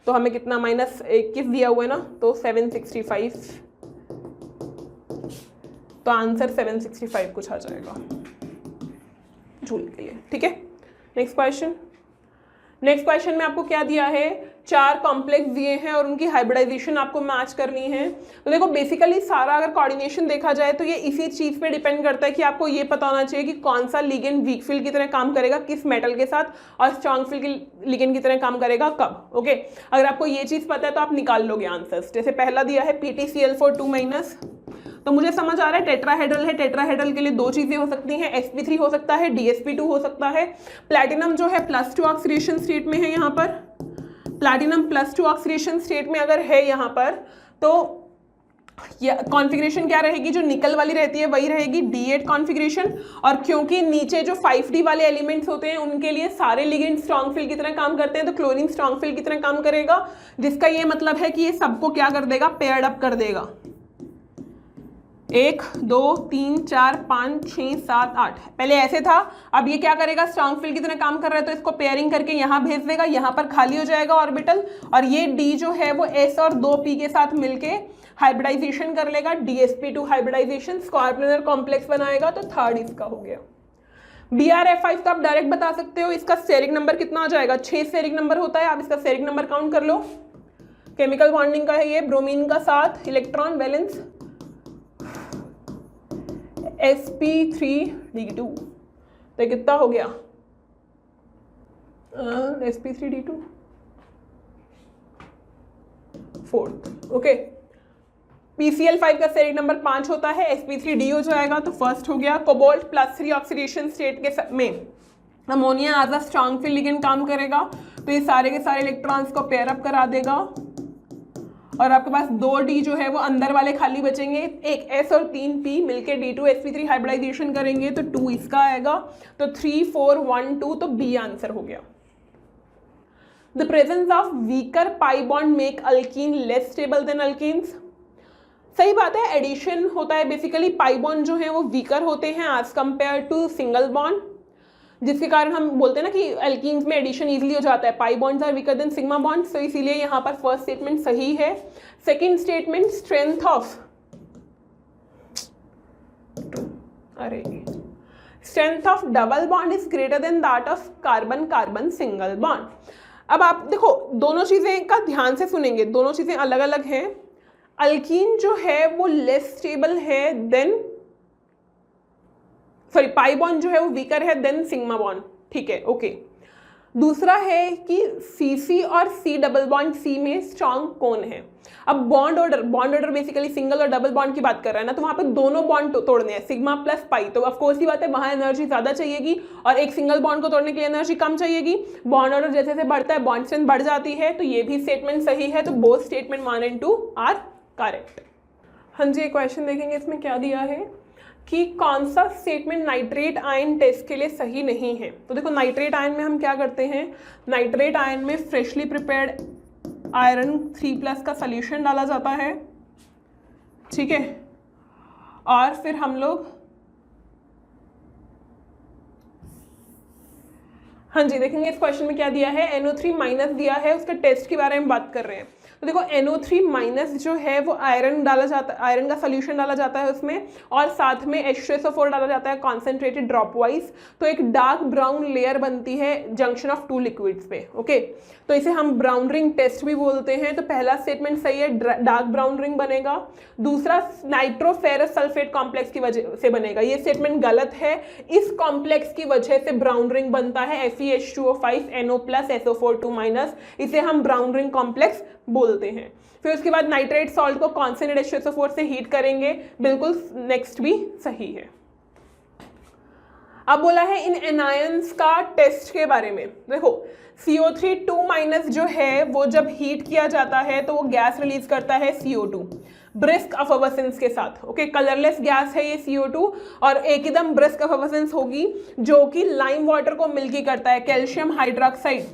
तो हमें कितना -21 दिया हुआ है ना, तो 765, तो आंसर 765 कुछ आ जाएगा जूल के लिए। ठीक है, नेक्स्ट क्वेश्चन में आपको क्या दिया है, 4 कॉम्प्लेक्स दिए हैं और उनकी हाइब्रिडाइजेशन आपको मैच करनी है। तो देखो बेसिकली सारा अगर कोऑर्डिनेशन देखा जाए तो ये इसी चीज़ पे डिपेंड करता है कि आपको ये पता होना चाहिए कि कौन सा लिगेंड वीक फील्ड की तरह काम करेगा किस मेटल के साथ और स्ट्रॉन्ग फील्ड की लिगेंड की तरह काम करेगा कब। ओके, अगर आपको ये चीज़ पता है तो आप निकाल लोगे आंसर्स। जैसे पहला दिया है PtCl4 2-, तो मुझे समझ आ रहा है टेट्राहेड्रल है, टेट्राहेड्रल के लिए 2 चीज़ें हो सकती हैं, sp3 हो सकता है, DsP2 हो सकता है। प्लैटिनम जो है +2 ऑक्सीडेशन स्टेट में है, यहाँ पर प्लैटिनम +2 ऑक्सीडेशन स्टेट में अगर है यहाँ पर, तो कॉन्फ़िगरेशन क्या रहेगी, जो निकल वाली रहती है वही रहेगी D8 कॉन्फ़िगरेशन। और क्योंकि नीचे जो 5D वाले एलिमेंट्स होते हैं उनके लिए सारे लिगेंड स्ट्रॉन्ग फील्ड की तरह काम करते हैं, तो क्लोरीन स्ट्रॉन्ग फील्ड की तरह काम करेगा, जिसका ये मतलब है कि ये सबको क्या कर देगा, पेयर्ड अप कर देगा। 1 2 3 4 5 6 7 8 पहले ऐसे था, अब ये क्या करेगा, स्ट्रॉन्ग फील्ड की तरह काम कर रहा है तो इसको पेयरिंग करके यहाँ भेज देगा, यहाँ पर खाली हो जाएगा ऑर्बिटल, और ये D जो है वो S और 2P के साथ मिलके हाइब्रिडाइजेशन कर लेगा, DsP2 हाइब्रिडाइजेशन स्क्वायर कॉम्प्लेक्स बनाएगा, तो थर्ड इसका हो गया। BrF5 का आप डायरेक्ट बता सकते हो, इसका स्टेरिक नंबर कितना हो जाएगा, 6 स्टेरिक नंबर होता है, आप इसका स्टेरिक नंबर काउंट कर लो। केमिकल बॉन्डिंग का है ये, ब्रोमीन का 7 इलेक्ट्रॉन वैलेंस, sp3d2, तो कितना हो गया sp3d2 4th। ओके, PCl5 का स्टेरिक नंबर 5 होता है, sp3d हो जाएगा, तो फर्स्ट हो गया। कोबाल्ट +3 ऑक्सीडेशन स्टेट के में ammonia as a strong field ligand काम करेगा, तो ये सारे के सारे इलेक्ट्रॉन्स को पेयर अप करा देगा, और आपके पास 2D जो है वो अंदर वाले खाली बचेंगे, एक S और 3P मिलके D2sp3 हाइब्रिडाइजेशन करेंगे, तो 2 इसका आएगा, तो 3 4 1 2, तो B आंसर हो गया। The presence of weaker pi bond make alkyne less stable then alkenes. सही बात है, एडिशन होता है बेसिकली, पाई बॉन्ड जो है वो वीकर होते हैं as compare to single bond, जिसके कारण हम बोलते हैं ना कि एल्कीन्स में एडिशन इजीली हो जाता है, pi bonds are weaker than sigma bonds, तो इसीलिए यहाँ पर फर्स्ट स्टेटमेंट सही है। Second statement, strength of double bond is greater than that of carbon carbon single bond. अब आप देखो दोनों चीजें का ध्यान से सुनेंगे, दोनों चीजें अलग अलग हैं। अल्कीन जो है वो लेस स्टेबल है देन, सॉरी पाई बॉन्ड जो है वो वीकर है देन सिग्मा बॉन्ड, ठीक है, ओके। दूसरा है कि CC और C डबल बॉन्ड C में स्ट्रॉन्ग कौन है। अब बॉन्ड ऑर्डर बेसिकली सिंगल और डबल बॉन्ड की बात कर रहा है ना, तो वहाँ पे दोनों बॉन्ड तोड़ने हैं, सिग्मा प्लस पाई, तो ऑफकोर्स ही बात है वहाँ एनर्जी ज़्यादा चाहिएगी और एक सिंगल बॉन्ड को तोड़ने के लिए एनर्जी कम चाहिएगी। बॉन्ड ऑर्डर जैसे जैसे बढ़ता है बॉन्ड स्ट्रेंथ बढ़ जाती है, तो ये भी स्टेटमेंट सही है, तो both statement 1 and 2 are correct. हाँ जी, क्वेश्चन देखेंगे, इसमें क्या दिया है कि कौन सा स्टेटमेंट नाइट्रेट आयन टेस्ट के लिए सही नहीं है। तो देखो नाइट्रेट आयन में हम क्या करते हैं, नाइट्रेट आयन में फ्रेशली प्रिपेयर्ड आयरन 3+ का सॉल्यूशन डाला जाता है, ठीक है, और फिर हम लोग, हाँ जी देखेंगे इस क्वेश्चन में क्या दिया है, NO3- दिया है, उसका टेस्ट के बारे में बात कर रहे हैं। तो देखो NO3- जो है वो आयरन डाला जाता है, आयरन का सोल्यूशन डाला जाता है उसमें, और साथ में H2SO4 डाला जाता है कॉन्सेंट्रेटेड ड्रॉप वाइज, तो एक डार्क ब्राउन लेयर बनती है जंक्शन ऑफ 2 लिक्विड्स पे, ओके। तो इसे हम ब्राउन रिंग टेस्ट भी बोलते हैं। तो पहला स्टेटमेंट सही है, डार्क ब्राउन रिंग बनेगा। दूसरा नाइट्रोफेरस सल्फेट कॉम्प्लेक्स की वजह से बनेगा, ये स्टेटमेंट गलत है, इस कॉम्प्लेक्स की वजह से ब्राउन रिंग बनता है FeH2O5 NO+SO4 2-, इसे हम ब्राउन रिंग कॉम्प्लेक्स बोलते हैं। फिर उसके बाद नाइट्रेट सॉल्ट को कॉन्सेंट्रेटेड H2SO4 से हीट करेंगे, बिल्कुल नेक्स्ट भी सही है। अब बोला है इन एनायंस का टेस्ट के बारे में। देखो CO3 2- जो है वो जब हीट किया जाता है तो वो गैस रिलीज करता है CO2 ब्रिस्क एफर्वेसेंस के साथ, ओके। कलरलेस गैस है ये CO2 और एकदम ब्रिस्क एफर्वेसेंस होगी, जो कि लाइम वाटर को मिल्की करता है, कैल्शियम हाइड्रोक्साइड,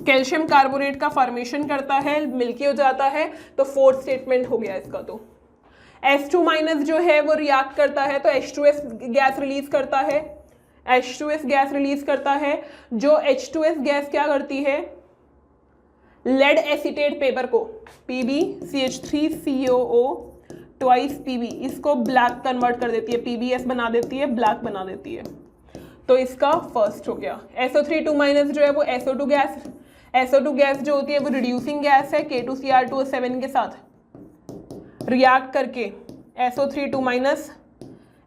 कैल्शियम कार्बोनेट का फॉर्मेशन करता है, मिल्की हो जाता है, तो फोर्थ स्टेटमेंट हो गया इसका। तो H2- जो है वो रिएक्ट करता है तो H2S गैस रिलीज करता है, H2S गैस रिलीज करता है। जो H2S गैस क्या करती है, लेड एसीटेट पेपर को PbCH3COO ट्वाइस Pb, इसको ब्लैक कन्वर्ट कर देती है, PbS बना देती है, ब्लैक बना देती है। तो इसका फर्स्ट हो गया। SO3 जो है वो SO2 गैस, SO2 गैस जो होती है वो रिड्यूसिंग गैस है, K2Cr2O7 के साथ रिएक्ट करके SO3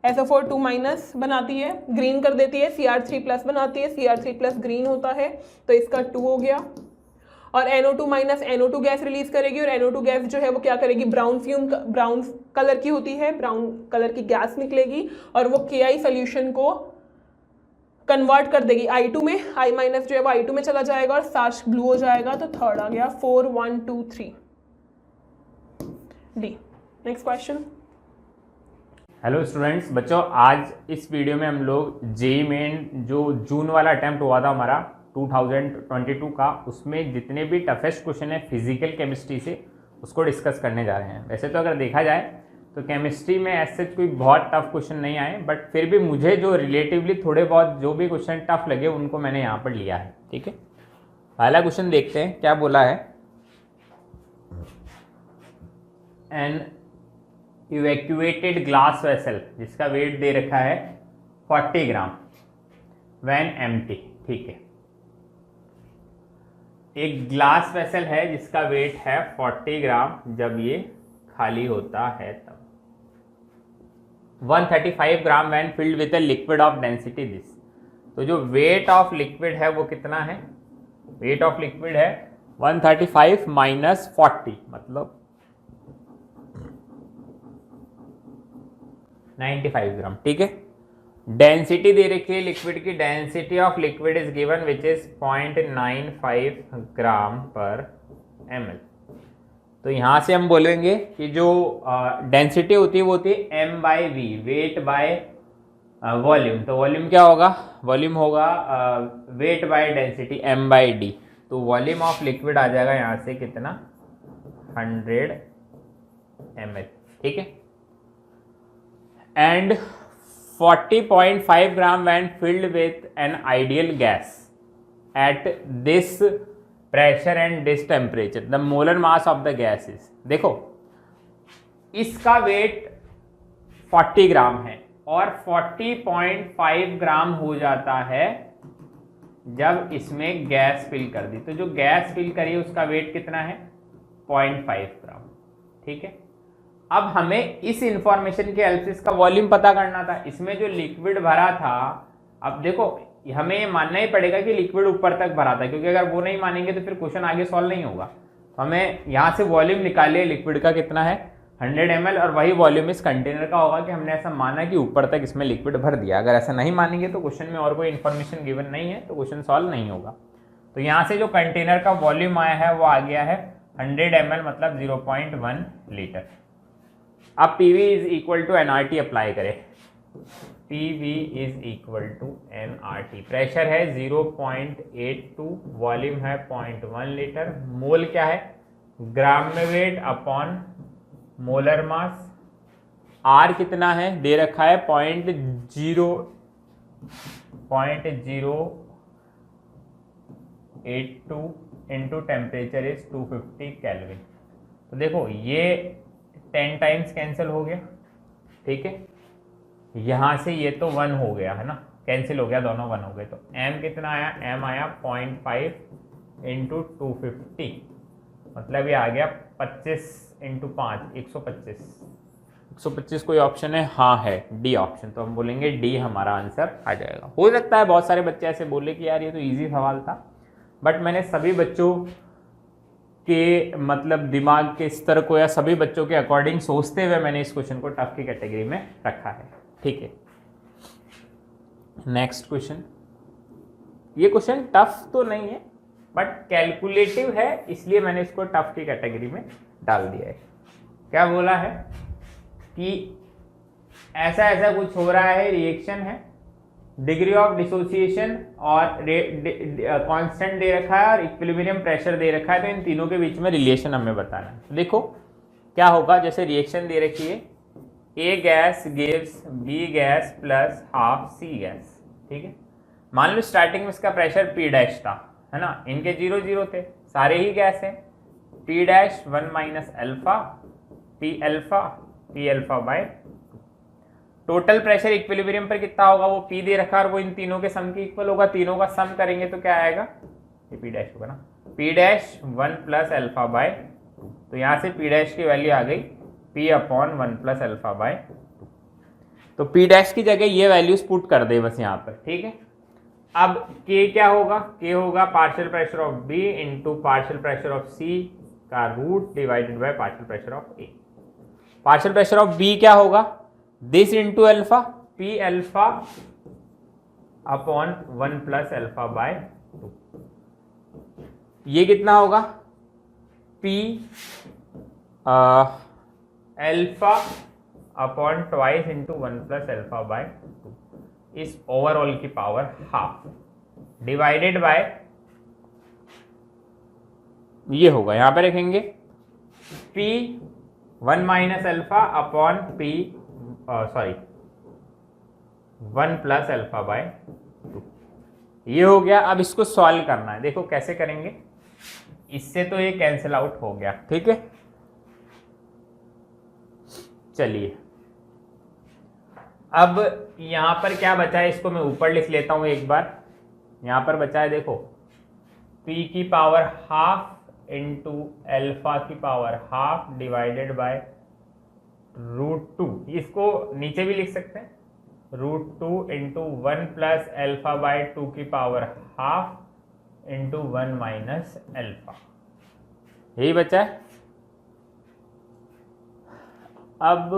SO4 बनाती है, ग्रीन कर देती है, Cr3+ बनाती है, Cr3+ ग्रीन होता है, तो इसका 2 हो गया। और NO2 NO2 गैस रिलीज करेगी, और NO2 गैस जो है वो क्या करेगी, ब्राउन कलर की होती है, ब्राउन कलर की गैस निकलेगी, और वो Ki सोल्यूशन को कन्वर्ट कर देगी I2 में, I- जो है वो I2 में चला जाएगा और सार्च ब्लू हो जाएगा। तो थर्ड आ गया 4 1 2 3 D. Next question. Hello students, बच्चों आज इस वीडियो में हम लोग जेईई मेन जो जून वाला अटेम्प्ट हुआ था हमारा 2022 का, उसमें जितने भी टफेस्ट क्वेश्चन है फिजिकल केमिस्ट्री से उसको डिस्कस करने जा रहे हैं। वैसे तो अगर देखा जाए तो केमिस्ट्री में ऐसे कोई बहुत टफ क्वेश्चन नहीं आए, बट फिर भी मुझे जो रिलेटिवली थोड़े बहुत जो भी क्वेश्चन टफ लगे उनको मैंने यहाँ पर लिया है। ठीक है, पहला क्वेश्चन देखते हैं क्या बोला है। एन इवैक्यूएटेड ग्लास वेसल जिसका वेट दे रखा है 40 ग्राम व्हेन एम्प्टी। ठीक है, एक ग्लास वेसल है जिसका वेट है 40 ग्राम जब ये खाली होता है तब। 135 gram when filled with a liquid of density this. तो जो वेट ऑफ लिक्विड है वो कितना है, वेट ऑफ लिक्विड है 135 माइनस 40 मतलब 95 ग्राम। ठीक है, डेंसिटी दे रखी है लिक्विड की, density of liquid is given which is 0.95 ग्राम पर ml। तो यहां से हम बोलेंगे कि जो डेंसिटी होती है वो होती है m/v, वेट बाय वॉल्यूम। तो वॉल्यूम क्या होगा, वॉल्यूम होगा वेट बाय डेंसिटी m/d। तो वॉल्यूम ऑफ लिक्विड आ जाएगा यहां से कितना, 100 ml। ठीक है, and 40.5 gram when filled with an ideal gas at this pressure and this temperature the molar mass of the gas is. देखो इसका वेट 40 ग्राम है और 40.5 ग्राम हो जाता है जब इसमें गैस फिल कर दी। तो जो गैस फिल करी उसका वेट कितना है, 0.5 ग्राम। ठीक है, अब हमें इस इंफॉर्मेशन के हेल्प से इसका वॉल्यूम पता करना था। इसमें जो लिक्विड भरा था, अब देखो हमें ये मानना ही पड़ेगा कि लिक्विड ऊपर तक भरा था, क्योंकि अगर वो नहीं मानेंगे तो फिर क्वेश्चन आगे सॉल्व नहीं होगा। तो हमें यहाँ से वॉल्यूम निकालिए लिक्विड का कितना है 100 ml, और वही वॉल्यूम इस कंटेनर का होगा कि हमने ऐसा माना कि ऊपर तक इसमें लिक्विड भर दिया। अगर ऐसा नहीं मानेंगे तो क्वेश्चन में और कोई इन्फॉर्मेशन गिवन नहीं है तो क्वेश्चन सॉल्व नहीं होगा। तो यहाँ से जो कंटेनर का वॉल्यूम आया है वो आ गया है 100 ml मतलब 0.1 लीटर। अब PV is equal to nRT apply करें। PV is equal to nRT, pressure है 0.82, वॉल्यूम है 0.1 लीटर, मोल क्या है ग्राम में weight upon molar mass, R कितना है दे रखा है 0.082 इंटू टेम्परेचर इज 250 केल्विन। तो देखो ये 10 टाइम्स कैंसिल हो गया। ठीक है, यहां से ये तो 1 हो गया है ना, कैंसिल हो गया, दोनों 1 हो गए। तो m कितना आया, m आया 0.5 इंटू 250 मतलब ये आ गया 25 इंटू 5 125 कोई ऑप्शन है, हाँ है डी ऑप्शन। तो हम बोलेंगे डी हमारा आंसर आ जाएगा। हो सकता है बहुत सारे बच्चे ऐसे बोले कि यार ये तो इजी सवाल था, बट मैंने सभी बच्चों के मतलब दिमाग के स्तर को या सभी बच्चों के अकॉर्डिंग सोचते हुए मैंने इस क्वेश्चन को टफ की कैटेगरी में रखा है। ठीक है, नेक्स्ट क्वेश्चन। ये क्वेश्चन टफ तो नहीं है बट कैलकुलेटिव है, इसलिए मैंने इसको टफ की कैटेगरी में डाल दिया है। क्या बोला है कि ऐसा ऐसा कुछ हो रहा है, रिएक्शन है, डिग्री ऑफ डिसोसिएशन और कांस्टेंट दे रखा है और इक्विलिब्रियम प्रेशर दे रखा है। तो इन तीनों के बीच में रिलेशन हमें बताना है। तो देखो क्या होगा, जैसे रिएक्शन दे रखी है A gas gives B gas plus half C gas. ठीक है। मान लो स्टार्टिंग में इसका प्रेशर P डैश था, है ना, इनके 0 0 थे, सारे ही गैस हैं, P dash 1 minus alpha P alpha by 2। Total pressure equilibrium पर कितना होगा वो P दे रखा और वो इन तीनों के सम के इक्वल होगा, तीनों का सम करेंगे तो क्या आएगा, ये P डैश होगा ना, P dash 1 plus alpha by 2। तो यहाँ से P डैश की वैल्यू आ गई P upon 1 plus alpha by 2। तो P डैश की जगह ये वैल्यूज पुट कर दे बस यहाँ पर, ठीक है। अब K क्या होगा, K होगा partial pressure of B into partial pressure of C का root divided by partial pressure of A। Partial pressure of B क्या होगा, this into alpha P alpha upon 1 plus alpha by 2। ये कितना होगा, P alpha upon twice into 1 plus alpha by 2 इस ओवरऑल की पावर हाफ डिवाइडेड बाय, ये होगा यहां पे रखेंगे P 1 minus alpha upon P 1 plus alpha by 2। ये हो गया। अब इसको सॉल्व करना है, देखो कैसे करेंगे, इससे तो ये कैंसिल आउट हो गया, ठीक है। चलिए अब यहां पर क्या बचा है, इसको मैं ऊपर लिख लेता हूं एक बार। यहां पर बचा है देखो P की पावर हाफ इंटू अल्फा की पावर हाफ डिवाइडेड बाय √2, इसको नीचे भी लिख सकते हैं, √2 इंटू 1 प्लस अल्फा बाय 2 की power half into 1 minus alpha, यही बचा है। अब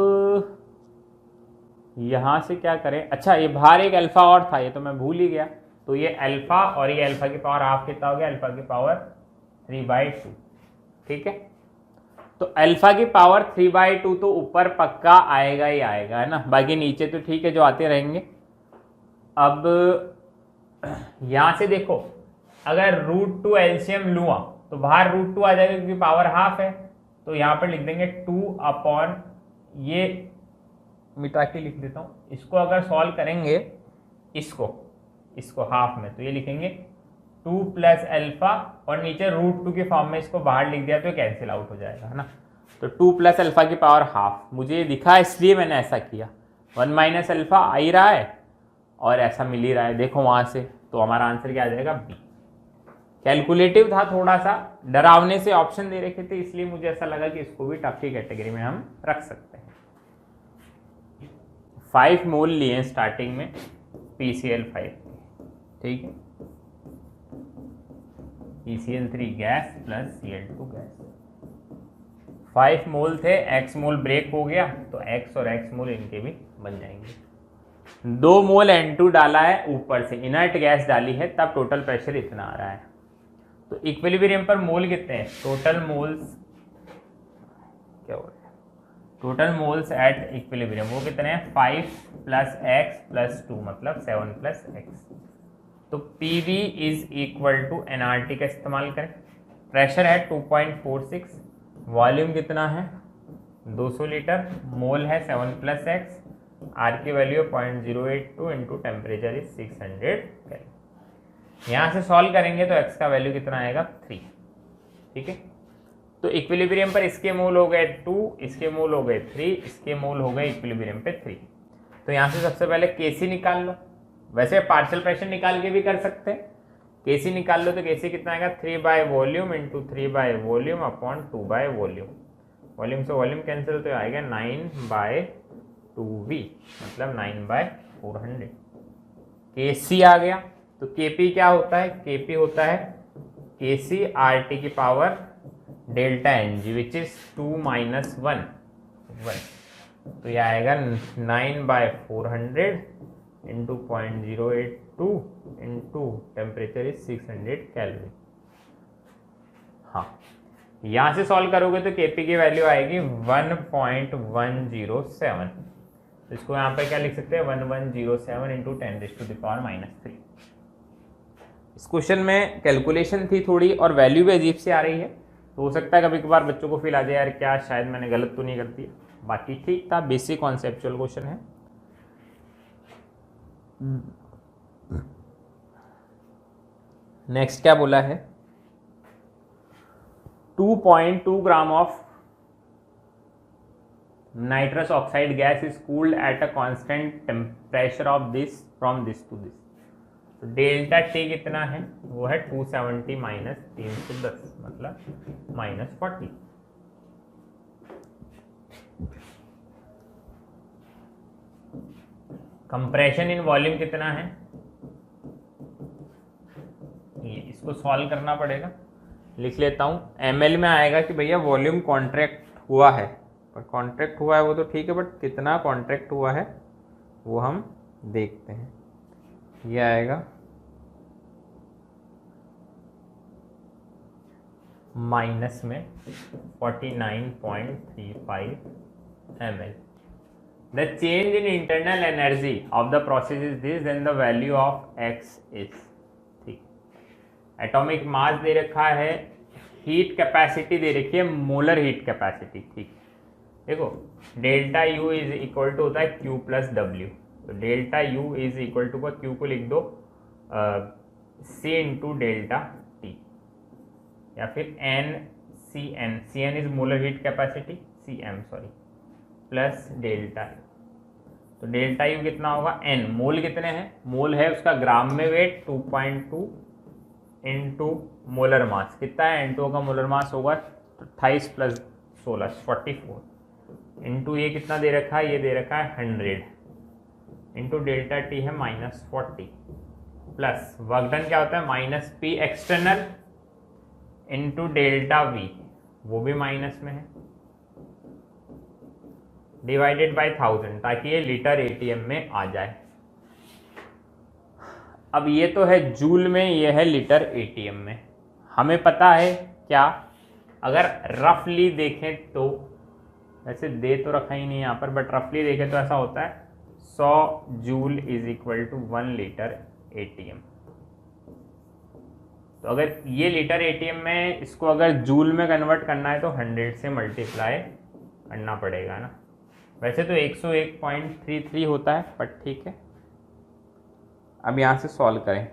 यहां से क्या करें, अच्छा ये बाहर एक अल्फा और था, ये तो मैं भूल ही गया, तो ये अल्फा और ये अल्फा की पावर हाफ कितना हो गया, अल्फा की पावर 3/2, ठीक है। तो अल्फा की पावर 3/2 तो ऊपर पक्का आएगा ही आएगा, है ना, बाकी नीचे तो ठीक है जो आते रहेंगे। अब यहां से देखो अगर √2 एलसीएम लूँगा तो बाहर √2 आ जाएगा क्योंकि पावर हाफ है, तो यहां पर लिख देंगे 2 अपॉन, ये मिटा के लिख देता हूँ, इसको अगर सॉल्व करेंगे इसको हाफ में, तो ये लिखेंगे 2 प्लस अल्फा और नीचे √2 के फॉर्म में इसको बाहर लिख दिया तो कैंसिल आउट हो जाएगा, है ना। तो 2 प्लस अल्फा की पावर हाफ, मुझे ये दिखा इसलिए मैंने ऐसा किया, 1 माइनस अल्फा आ ही रहा है और ऐसा मिल ही रहा है, देखो वहां से, तो हमारा आंसर क्या आ जाएगा, बी। कैलकुलेटिव था, थोड़ा सा डरावने से ऑप्शन दे रखे थे, इसलिए मुझे ऐसा लगा कि इसको भी टफ की कैटेगरी में हम रख सकते हैं। 5 मोल लिए स्टार्टिंग में PCl5, ठीक है, PCl3 gas plus Cl2 gas, 5 मोल थे, x मोल ब्रेक हो गया तो x और x मोल इनके भी बन जाएंगे। 2 मोल N2 डाला है ऊपर से, इनर्ट गैस डाली है, तब टोटल प्रेशर इतना आ रहा है। तो इक्विलिब्रियम पर मोल कितने हैं, टोटल मोल्स क्या हो रहा है, टोटल मोल्स एट इक्विलिब्रियम वो कितने हैं, 5 प्लस x प्लस 2 मतलब 7 प्लस x। तो PV is equal to nRT का इस्तेमाल करें, प्रेशर है 2.46, वॉल्यूम कितना है 200 लीटर, मोल है 7 प्लस x, R की value 0.082 into temperature is 600 kelvin. यहाँ से सॉल्व करेंगे तो x का वैल्यू कितना आएगा 3, ठीक है। तो इक्विलिब्रियम पर इसके मोल हो गए 2, इसके मोल हो गए 3, इसके मोल हो गए इक्विलिब्रियम पे 3। तो यहाँ से सबसे पहले Kc निकाल लो, वैसे पार्शियल प्रेशर निकाल के भी कर सकते हैं, Kc निकाल लो तो Kc कितना आएगा 3 by volume into 3 by volume upon 2 by volume, volume से वॉल्यूम कैंसिल तो आएगा 9/2V मतलब 9/400। Kc आ गया, तो Kp क्या होता है, Kp होता है Kc RT की power delta Ng which is 2 minus 1, तो यह आएगा 9/400 into 0.082 into temperature is 600 kelvin. हाँ, यहाँ से सॉल्व करोगे तो Kp की वैल्यू आएगी 1.107, तो इसको यहाँ पे क्या लिख सकते हैं 1107 इंटू 10⁻⁻3। इस क्वेश्चन में कैलकुलेशन थी थोड़ी और वैल्यू भी अजीब से आ रही है, तो हो सकता है कभी कभार बच्चों को फील आ जाए यार क्या शायद मैंने गलत तो नहीं कर दिया, बाकी ठीक था, बेसिक कॉन्सेप्चुअल क्वेश्चन है। नेक्स्ट क्या बोला है, 2.2 gram of nitrous oxide gas is cooled at a constant temperature of this from this to this. तो डेल्टा टी कितना है, वो है 270 माइनस 310 मतलब -40। कंप्रेशन इन वॉल्यूम कितना है, ये इसको सॉल्व करना पड़ेगा। लिख लेता हूँ, ml में आएगा कि भैया वॉल्यूम कॉन्ट्रैक्ट हुआ है, पर कॉन्ट्रैक्ट हुआ है वो तो ठीक है, बट कितना कॉन्ट्रैक्ट हुआ है वो हम देखते हैं। ये आएगा माइनस में 49.35 ml। The change in internal energy of the process is this, then the value of x is, ठीक। एटॉमिक मास दे रखा है, हीट कैपेसिटी दे रखी है, मोलर हीट कैपेसिटी, ठीक। देखो delta U is equal to होता है Q प्लस W, तो delta U is equal to का Q को लिख दो C इंटू डेल्टा T, या फिर CN is molar heat capacity, CM sorry, plus delta U। तो डेल्टा U कितना होगा, N, मोल कितने हैं, मोल है उसका ग्राम में वेट 2.2 इंटू मोलर मास कितना है, N2 का मोलर मास होगा 28 प्लस 16 44 इंटू ये कितना दे रखा है, ये दे रखा है 100 इंटू डेल्टा T है -40 प्लस वर्क डन क्या होता है -P external into delta V, वो भी माइनस में है, डिवाइडेड बाय 1000 ताकि ये लीटर ATM में आ जाए। अब ये तो है जूल में, ये है लीटर ATM में। हमें पता है क्या, अगर रफली देखें तो, वैसे दे तो रखा ही नहीं यहाँ पर, बट रफली देखें तो ऐसा होता है 100 joule is equal to 1 litre ATM। तो अगर ये लीटर ATM में, इसको अगर जूल में कन्वर्ट करना है तो 100 से मल्टीप्लाई करना पड़ेगा ना। वैसे तो 101.33 होता है, बट ठीक है। अब यहाँ से सॉल्व करें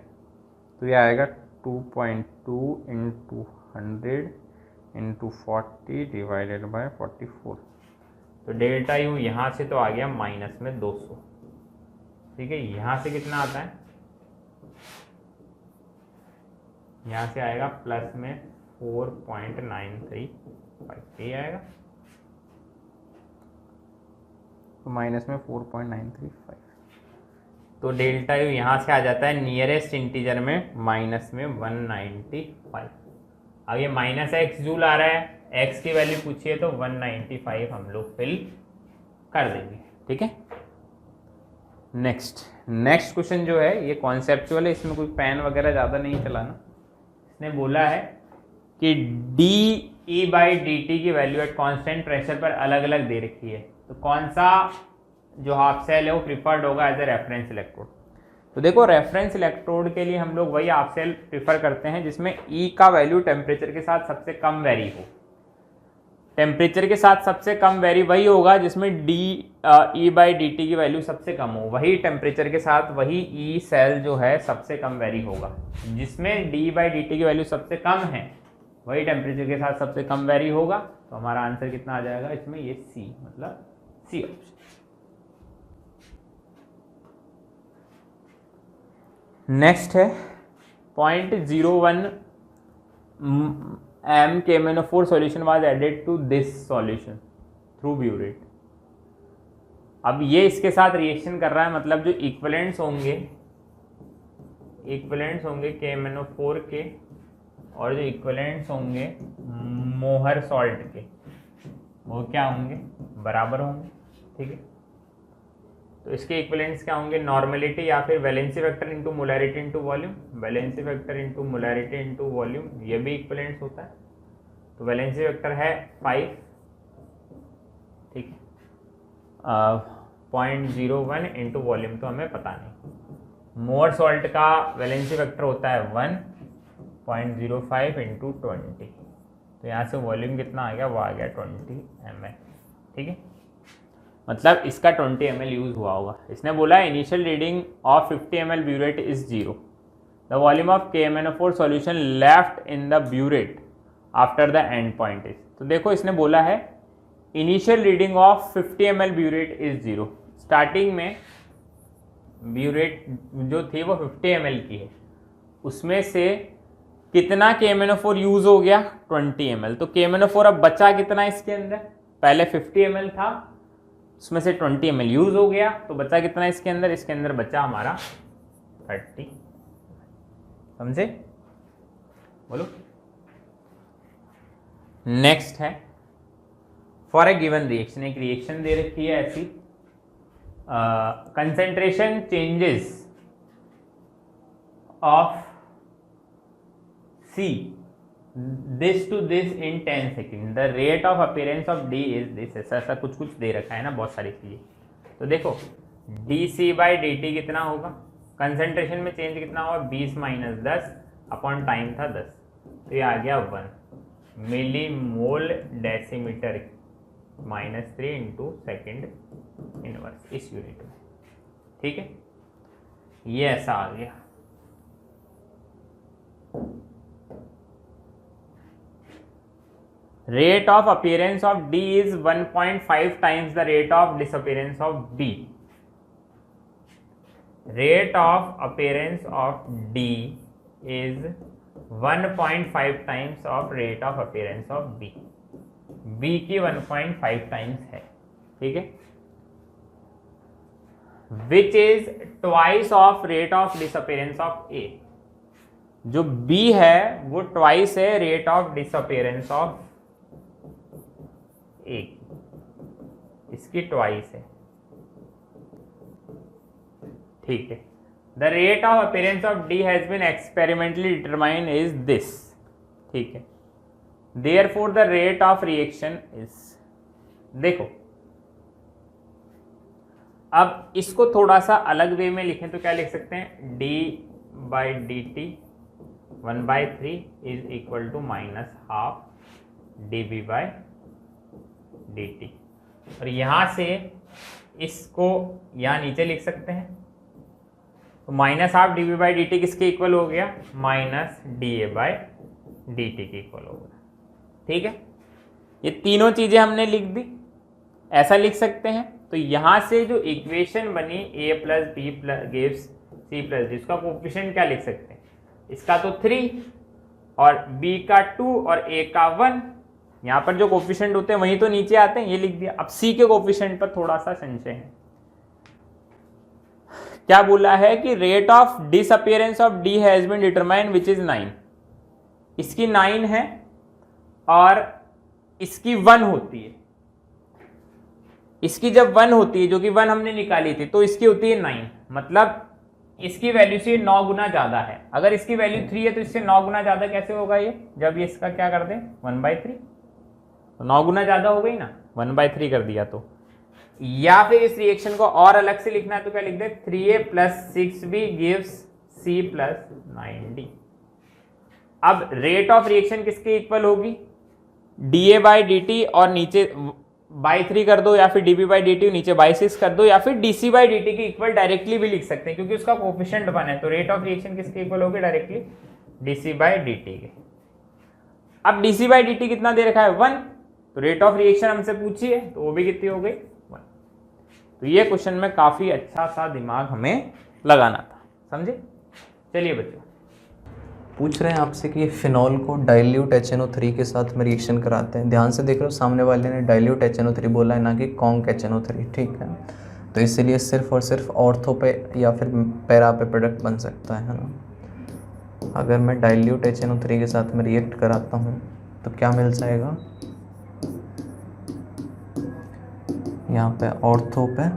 तो ये आएगा 2.2 इंटू 100 इंटू 40 डिवाइडेड बाय 44। तो डेल्टा U यहाँ से तो आ गया माइनस में 200, ठीक है। यहाँ से कितना आता है, यहाँ से आएगा प्लस में 4.935, ये आएगा तो माइनस में 4.935। तो डेल्टा U यहाँ से आ जाता है नियरेस्ट इंटीजर में माइनस में 195। अब ये -x जूल आ रहा है, x की वैल्यू पूछिए तो 195 हम लोग फिल कर देंगे, ठीक है। नेक्स्ट क्वेश्चन जो है ये कॉन्सेप्चुअल है, इसमें कोई पेन वगैरह ज़्यादा नहीं चलाना। इसने बोला है कि dE/dt की वैल्यू एट कांस्टेंट प्रेशर पर अलग अलग दे रखी है, तो कौन सा जो हाफ सेल है वो प्रिफर्ड होगा एज ए रेफरेंस इलेक्ट्रोड। तो देखो रेफरेंस इलेक्ट्रोड के लिए हम लोग वही हाफ सेल प्रिफर करते हैं जिसमें E का वैल्यू टेम्परेचर के साथ सबसे कम वेरी हो। टेम्परेचर के साथ सबसे कम वेरी वही होगा जिसमें dE/dt की वैल्यू सबसे कम हो, वही टेम्परेचर के साथ वही E सेल जो है सबसे कम वेरी होगा। जिसमें dE/dt की वैल्यू सबसे कम है वही टेम्परेचर के साथ सबसे कम वेरी होगा। तो हमारा आंसर कितना आ जाएगा इसमें, ये C, मतलब C ऑप्शन। नेक्स्ट है 0.01 m KMnO4 solution was added to this solution through burette। अब ये इसके साथ रिएक्शन कर रहा है, मतलब जो इक्विवेलेंट्स होंगे KMnO4 के और जो इक्विवेलेंट्स होंगे मोहर सॉल्ट के, वो क्या होंगे, बराबर होंगे, ठीक है। तो इसके इक्विवेलेंट्स क्या होंगे, नॉर्मेलिटी या फिर valency vector into molarity into volume, valency vector into molarity into volume, ये भी इक्विवेलेंट्स होता है। तो वैलेंसी वेक्टर है 5, ठीक है, 0.01 इंटू वॉल्यूम तो हमें पता नहीं। मोअर सॉल्ट का वैलेंसी वेक्टर होता है 1.05 इंटू 20, तो यहाँ से वॉल्यूम कितना आ गया, वो आ गया 20 ml, ठीक है। मतलब इसका 20 ml यूज़ हुआ होगा। इसने बोला initial reading of 50 ml burette is 0, the volume of KMnO4 solution left in the burette after the end point is. तो देखो इसने बोला है initial reading of 50 ml burette is 0। Starting में ब्यूरेट जो थी वो 50 ml की है, उसमें से कितना KMnO4 यूज हो गया 20 ml। तो KMnO4 अब बचा कितना इसके अंदर, पहले 50 ml था उसमें से 20 ml यूज हो गया, तो बचा कितना इसके अंदर बचा हमारा 30। समझे? बोलो। नेक्स्ट है फॉर ए गिवन रिएक्शन, एक रिएक्शन दे रखी है ऐसी, concentration changes of C this to this in 10 seconds, the rate of appearance of D is this। ऐसा कुछ दे रखा है ना बहुत सारी चीजें। तो देखो dC/dt कितना होगा, कंसेंट्रेशन में चेंज कितना होगा 20 - 10 अपॉन टाइम था 10, तो ये आ गया 1 millimole decimetre -3 into second inverse इस यूनिट में। ठीक है, ये ऐसा आ गया। Rate of appearance of D is 1.5 times the rate of disappearance of B. Rate of appearance of D is 1.5 times of rate of appearance of B. B की 1.5 times है, ठीक है, which is twice of rate of disappearance of A। जो B है वो twice है rate of disappearance of A, इसकी ट्वाइस है। ठीक है, the rate of appearance of D has been experimentally determined is this. ठीक है, therefore the rate of reaction is, देखो अब इसको थोड़ा सा अलग वे में लिखें तो क्या लिख सकते हैं, D/dt 1/3 is equal to -12 dB/dt। और यहां से इसको यहां नीचे लिख सकते हैं, तो -12 dB/dt किसके इक्वल हो गया, -dA/dt के इक्वल हो गया। ठीक है, ये तीनों चीजें हमने लिख दी, ऐसा लिख सकते हैं। तो यहां से जो इक्वेशन बनी A + B gives C + D, इसका कोएफिशिएंट क्या लिख सकते हैं, इसका तो 3 और B का 2 और A का 1। यहाँ पर जो कोफिशिएंट होते हैं वही तो नीचे आते हैं, ये लिख दिया। अब C के कोफिशिएंट पर थोड़ा सा संशय है। क्या बोला है कि rate of disappearance of D has been determined which is 9। इसकी 9 है और इसकी 1 होती है। इसकी जब 1 होती है, जो कि 1 हमने निकाली थी, तो इसकी होती है 9, मतलब इसकी वैल्यू से 9 गुना ज्यादा है। अगर इसकी वैल्यू 3 है तो इससे 9 गुना ज्यादा कैसे होगा ये, जब ये इसका क्या कर दें 1/3, तो 9 गुना ज्यादा हो गई ना, 1/3 कर दिया। तो या फिर इस रिएक्शन को और अलग से लिखना है तो क्या लिख दे, 3A + 6B gives C + 9D। अब रेट ऑफ रिएक्शन किसके इक्वल होगी, dA/dt और नीचे बाई 3 कर दो, या फिर dB/dt नीचे बाई 6 कर दो, या फिर dC/dt के इक्वल डायरेक्टली भी लिख सकते हैं क्योंकि उसका कोफिशिएंट 1 है। तो रेट ऑफ रिएक्शन किसके इक्वल होगी, डायरेक्टली dC/dt के। अब dC/dt कितना दे रखा है 1, तो रेट ऑफ रिएक्शन हमसे पूछी है तो वो भी कितनी हो गई 1। तो ये क्वेश्चन में काफी अच्छा सा दिमाग हमें लगाना था, समझे। चलिए बच्चों, पूछ रहे हैं आपसे कि ये फिनॉल को डाइल्यूट HNO3 के साथ में रिएक्शन कराते हैं। ध्यान से देख रहे हो, सामने वाले ने डाइल्यूट HNO3 बोला है, ना कि कॉन्क HNO3। ठीक है, तो इसीलिए सिर्फ और सिर्फ ऑर्थो पे या फिर पैरा पे प्रोडक्ट बन सकता है ना। अगर मैं डाइल्यूट HNO3 के साथ में रिएक्ट कराता हूँ तो क्या मिल जाएगा, यहाँ पे ऑर्थो पे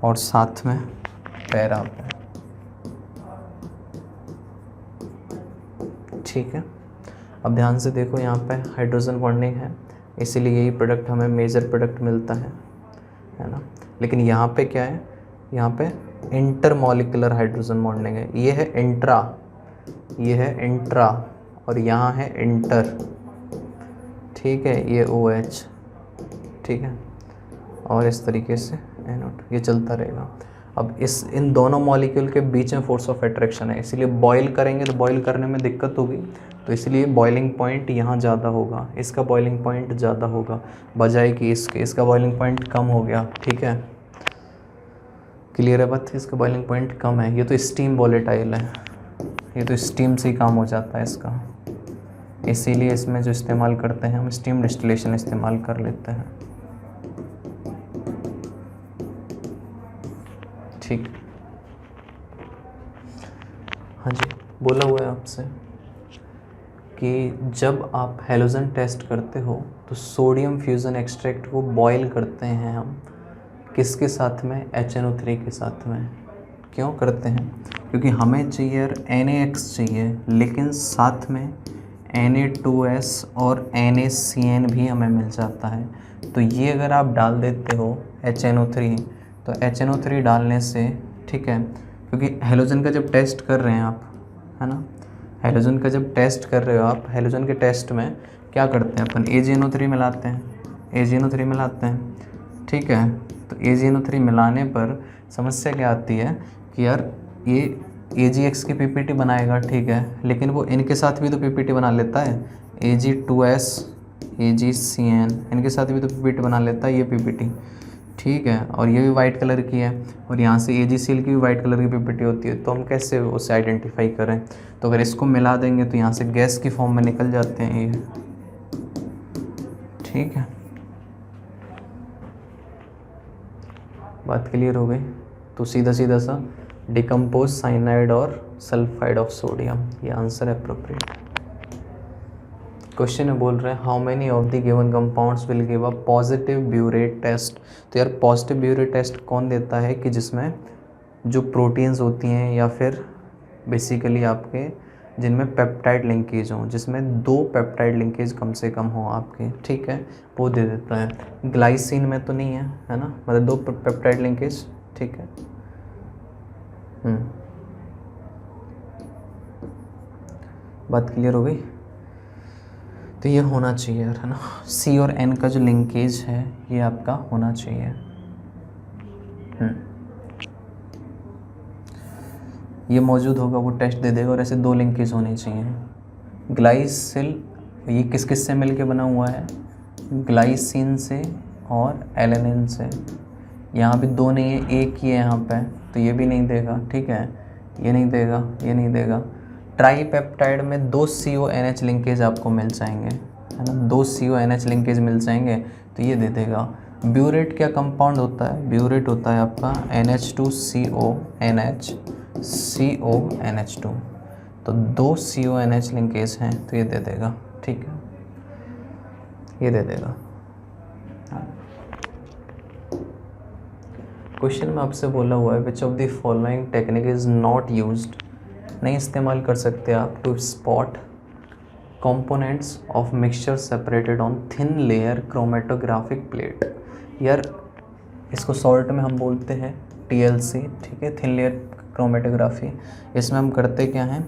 और साथ में पैरा पे। ठीक है, अब ध्यान से देखो, यहाँ पे हाइड्रोजन बॉन्डिंग है, इसीलिए यही प्रोडक्ट हमें मेजर प्रोडक्ट मिलता है ना। लेकिन यहाँ पे क्या है, यहाँ पे इंटरमॉलिक्यूलर हाइड्रोजन बॉन्डिंग है। ये है इंट्रा, ये है इंट्रा और यहाँ है इंटर। ठीक है, ये OH। ठीक है, और इस तरीके से NO2, ये चलता रहेगा। अब इन दोनों मॉलिक्यूल के बीच में फोर्स ऑफ अट्रैक्शन है, इसीलिए बॉयल करेंगे तो बॉयल करने में दिक्कत होगी, तो इसलिए बॉइलिंग पॉइंट यहाँ ज़्यादा होगा, इसका बॉइलिंग पॉइंट ज़्यादा होगा बजाय कि इसका बॉइलिंग पॉइंट कम हो गया। ठीक है, क्लियर है बात, इसका बॉइलिंग पॉइंट कम है। ये तो स्टीम वॉलेटाइल है, ये तो स्टीम से ही काम हो जाता है इसका, इसीलिए इसमें जो इस्तेमाल करते हैं हम स्टीम डिस्टिलेशन इस्तेमाल कर लेते हैं। ठीक, हाँ जी, बोला हुआ है आपसे कि जब आप हैलोजन टेस्ट करते हो तो सोडियम फ्यूज़न एक्सट्रैक्ट को बॉयल करते हैं हम, किसके साथ में, HNO3 के साथ में। क्यों करते हैं, क्योंकि हमें चाहिए यार NaX चाहिए, लेकिन साथ में Na2S और NaCN भी हमें मिल जाता है। तो ये अगर आप डाल देते हो HNO3, तो HNO3 डालने से, ठीक है, क्योंकि हैलोजन का जब टेस्ट कर रहे हैं आप, है ना, हैलोजन का जब टेस्ट कर रहे हो आप, हैलोजन के टेस्ट में क्या करते हैं अपन, AgNO3 मिलाते हैं, AgNO3 मिलाते हैं। ठीक है, तो AgNO3 मिलाने पर समस्या क्या आती है कि यार ये AgX की PPT बनाएगा, ठीक है, लेकिन वो इनके साथ भी तो PPT बना लेता है, Ag2S AgCN इनके साथ भी तो PPT बना लेता है ये PPT। ठीक है, और ये भी वाइट कलर की है, और यहाँ से AgCl की भी वाइट कलर की PPT होती है, तो हम कैसे उसे आइडेंटिफाई करें। तो अगर इसको मिला देंगे तो यहाँ से गैस की फॉर्म में निकल जाते हैं ये। ठीक है, बात क्लियर हो गई। तो सीधा सीधा सा डिकम्पोज साइनाइड और सल्फाइड ऑफ सोडियम, ये आंसर अप्रोप्रिएट। क्वेश्चन में बोल रहे हैं how many of the given compounds will give a positive biuret test. तो यार पॉजिटिव ब्यूरेट टेस्ट कौन देता है कि जिसमें जो प्रोटीन्स होती हैं या फिर बेसिकली आपके जिनमें पेप्टाइड लिंकेज हों, जिसमें 2 पेप्टाइड लिंकेज कम से कम हो आपके, ठीक है, वो दे देता है। ग्लाइसिन में तो नहीं है ना, मतलब 2 पेप्टाइड लिंकेज। ठीक है, बात क्लियर हो गई। तो ये होना चाहिए यार, है ना, C और N का जो लिंकेज है ये आपका होना चाहिए। ये मौजूद होगा, वो टेस्ट दे देगा, और ऐसे 2 लिंकेज होने चाहिए। ग्लाइसिल ये किस किस से मिलके बना हुआ है, ग्लाइसिन से और एलेनिन से। यहाँ भी 2 नहीं है, एक ही है यहाँ पे, तो ये भी नहीं देगा। ठीक है, ये नहीं देगा, ये नहीं देगा। ट्राईपेप्टाइड में 2 CONH लिंकेज आपको मिल जाएंगे, है ना, 2 CONH लिंकेज मिल जाएंगे, तो ये दे देगा। ब्यूरेट क्या कंपाउंड होता है, ब्यूरेट होता है आपका NH2CONH CONH2, तो 2 CONH लिंकेज हैं, तो ये दे देगा। ठीक है, ये दे देगा। क्वेश्चन में आपसे बोला हुआ है which of the following technique is not used, नहीं इस्तेमाल कर सकते आप to spot components of mixture separated on thin layer chromatographic plate. यार इसको शॉर्ट में हम बोलते हैं TLC, ठीक है, थिन लेयर क्रोमेटोग्राफी। इसमें हम करते क्या हैं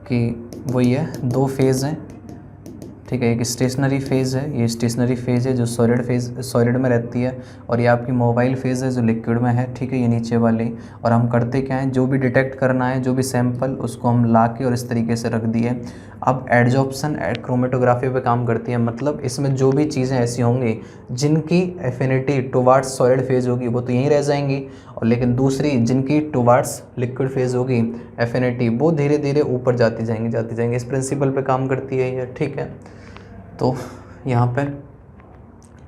कि वो ये 2 फेज़ हैं, ठीक है, एक स्टेशनरी फेज़ है, ये स्टेशनरी फेज़ है जो सॉलिड में रहती है, और ये आपकी मोबाइल फेज़ है जो लिक्विड में है। ठीक है, ये नीचे वाली। और हम करते क्या है, जो भी डिटेक्ट करना है, जो भी सैंपल, उसको हम ला के और इस तरीके से रख दिए। अब एडजॉर्प्शन क्रोमेटोग्राफी पे काम करती है, मतलब इसमें जो भी चीज़ें ऐसी होंगी जिनकी एफिनिटी टुवार्ड्स सॉलिड फेज़ होगी वो तो यहीं रह जाएंगी, और लेकिन दूसरी जिनकी टुवार्ड्स लिक्विड फेज़ होगी एफिनिटी, वो धीरे धीरे ऊपर जाती जाएंगी। इस प्रिंसिपल पे काम करती है ये। ठीक है, तो यहाँ पे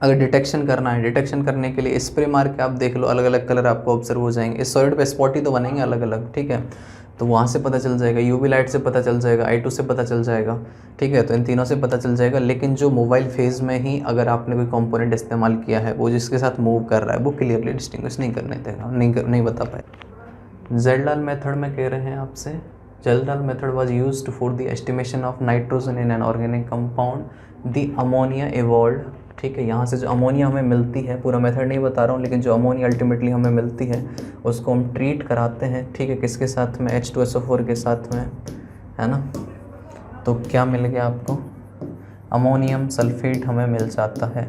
अगर डिटेक्शन करना है, डिटेक्शन करने के लिए स्प्रे मार के आप देख लो, अलग अलग कलर आपको ऑब्जर्व हो जाएंगे। इस सॉलिड पे स्पॉट ही तो बनेंगे अलग अलग। ठीक है, तो वहाँ से पता चल जाएगा, UV लाइट से पता चल जाएगा, I2 से पता चल जाएगा। ठीक है, तो इन तीनों से पता चल जाएगा। लेकिन जो मोबाइल फेज़ में ही अगर आपने कोई कंपोनेंट इस्तेमाल किया है, वो जिसके साथ मूव कर रहा है, वो क्लियरली डिस्टिंग्विश नहीं करने देगा, नहीं बता पाए। जेल्डाल मेथड में कह रहे हैं आपसे, Kjeldahl method was used for the estimation of nitrogen in an organic compound, the ammonia evolved. ठीक है, यहाँ से जो अमोनिया हमें मिलती है, पूरा मेथड नहीं बता रहा हूँ, लेकिन जो अमोनिया अल्टीमेटली हमें मिलती है उसको हम ट्रीट कराते हैं। ठीक है, किसके साथ में, H2SO4 के साथ में, है ना। तो क्या मिल गया आपको, अमोनियम सल्फेट हमें मिल जाता है।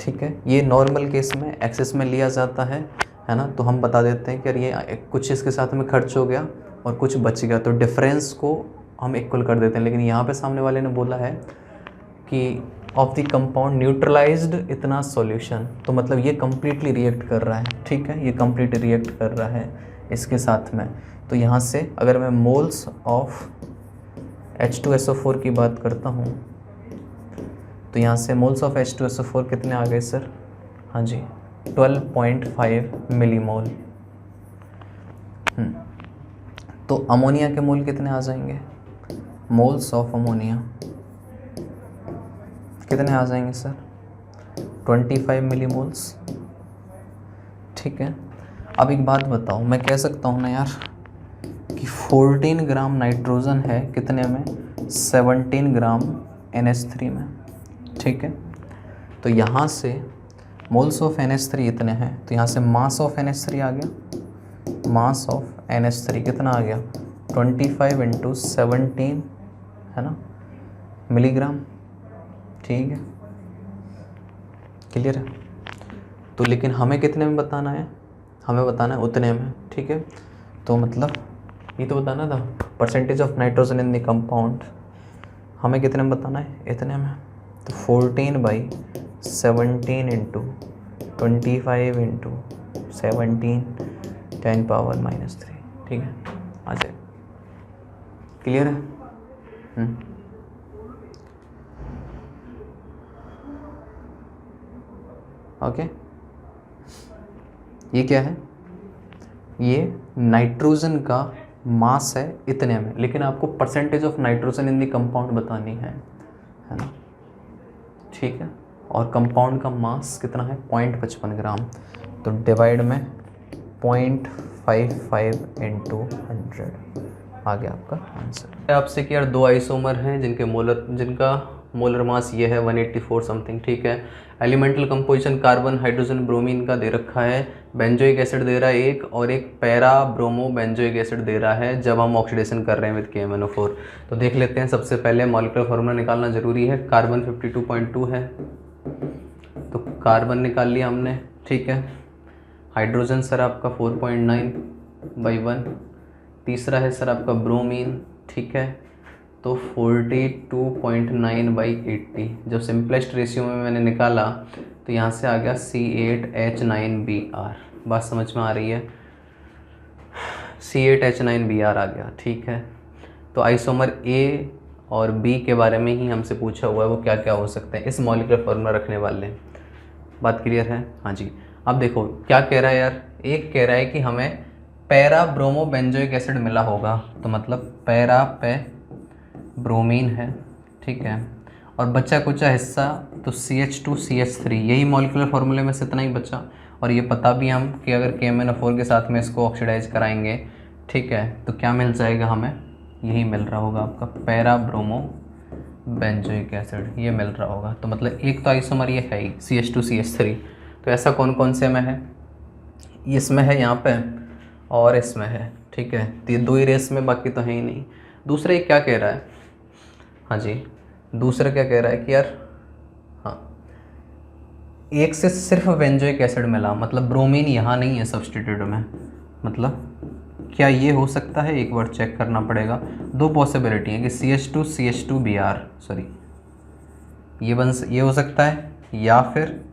ठीक है, ये नॉर्मल केस में एक्सेस में लिया जाता है, है ना, तो हम बता देते हैं कि यार ये कुछ इसके साथ में खर्च हो गया और कुछ बच गया, तो डिफरेंस को हम इक्वल कर देते हैं। लेकिन यहाँ पे सामने वाले ने बोला है कि ऑफ द कंपाउंड न्यूट्रलाइज्ड इतना सॉल्यूशन, तो मतलब ये कम्प्लीटली रिएक्ट कर रहा है, ठीक है, ये कम्प्लीटली रिएक्ट कर रहा है इसके साथ में। तो यहाँ से अगर मैं मोल्स ऑफ H2SO4 की बात करता हूँ तो यहाँ से मोल्स ऑफ H2SO4 कितने आ गए सर? हाँ जी, 12.5 मिलीमोल। तो अमोनिया के मोल कितने आ जाएंगे? मोल्स ऑफ अमोनिया कितने आ जाएंगे सर? 25 मिलीमोल्स, ठीक है। अब एक बात बताओ, मैं कह सकता हूँ ना यार कि 14 ग्राम नाइट्रोजन है कितने में? 17 ग्राम NH3 में, ठीक है। तो यहाँ से मोल्स ऑफ NH3 इतने हैं, तो यहाँ से मास ऑफ NH3 आ गया। मास ऑफ NH3 कितना आ गया? 25 × 17, है ना, मिलीग्राम, ठीक है, क्लियर है। तो लेकिन हमें कितने में बताना है? हमें बताना है उतने में, ठीक है। तो मतलब ये तो बताना था percentage of nitrogen in the compound, हमें कितने में बताना है? इतने में। तो 14/17 × 25 × 17 10⁻⁻3, ठीक है, आ जाए, क्लियर है। ओके, ये क्या है? ये नाइट्रोजन का मास है इतने में, लेकिन आपको percentage of nitrogen in the compound बतानी है ना, ठीक है। और कंपाउंड का मास कितना है? 0.55 ग्राम। तो डिवाइड में 0.55 × 100 आ गया आपका आंसर। आपसे कि यार 2 आइसोमर हैं जिनका मोलर मास ये है 184 समथिंग, ठीक है। Elemental composition carbon, hydrogen, bromine का दे रखा है। बेंजोइक एसिड दे रहा है एक, और एक पैरा ब्रोमो बेंजोइक एसिड दे रहा है जब हम ऑक्सीडेशन कर रहे हैं विद KMnO4। तो देख लेते हैं, सबसे पहले मॉलिक्यूलर फार्मूला निकालना ज़रूरी है। कार्बन 52.2 है, तो कार्बन निकाल लिया हमने, ठीक है। हाइड्रोजन सर आपका 4.9/1, तीसरा है सर आपका ब्रोमीन, ठीक है, तो 42.9/80। जब सिंपलेस्ट रेशियो में मैंने निकाला तो यहाँ से आ गया C8H9Br। बात समझ में आ रही है? C8H9Br आ गया, ठीक है। तो आइसोमर A और B के बारे में ही हमसे पूछा हुआ है, वो क्या क्या हो सकते हैं इस मॉलिक्यूलर फार्मूला रखने वाले। बात क्लियर है? हाँ जी। अब देखो क्या कह रहा है यार, एक कह रहा है कि हमें पैरा ब्रोमो बेंजोइक एसिड मिला होगा, तो मतलब पैरा पे ब्रोमीन है, ठीक है, और बचा कुचा हिस्सा तो CH2CH3, यही मॉलिक्यूलर फार्मूले में से इतना ही बचा। और ये पता भी हम कि अगर KMnO4 के साथ में इसको ऑक्सीडाइज कराएंगे, ठीक है, तो क्या मिल जाएगा हमें? यही मिल रहा होगा आपका पैरा ब्रोमो बेंजोइक एसिड, ये मिल रहा होगा। तो मतलब एक तो आइसोमर ये है ही CH2CH3। तो ऐसा कौन कौन से में है? इसमें है, यहाँ पे, और इसमें है, ठीक है। तो ये 2 ही रेस में, बाकी तो है ही नहीं। दूसरा ये क्या कह रहा है? हाँ जी, दूसरा क्या कह रहा है कि यार हाँ, एक से सिर्फ बेंजोइक एसिड मिला, मतलब ब्रोमीन यहाँ नहीं है सब्स्टिट्यूट में। मतलब क्या ये हो सकता है? एक बार चेक करना पड़ेगा। 2 पॉसिबिलिटी है कि CH2CH2Br, सॉरी, ये हो सकता है, या फिर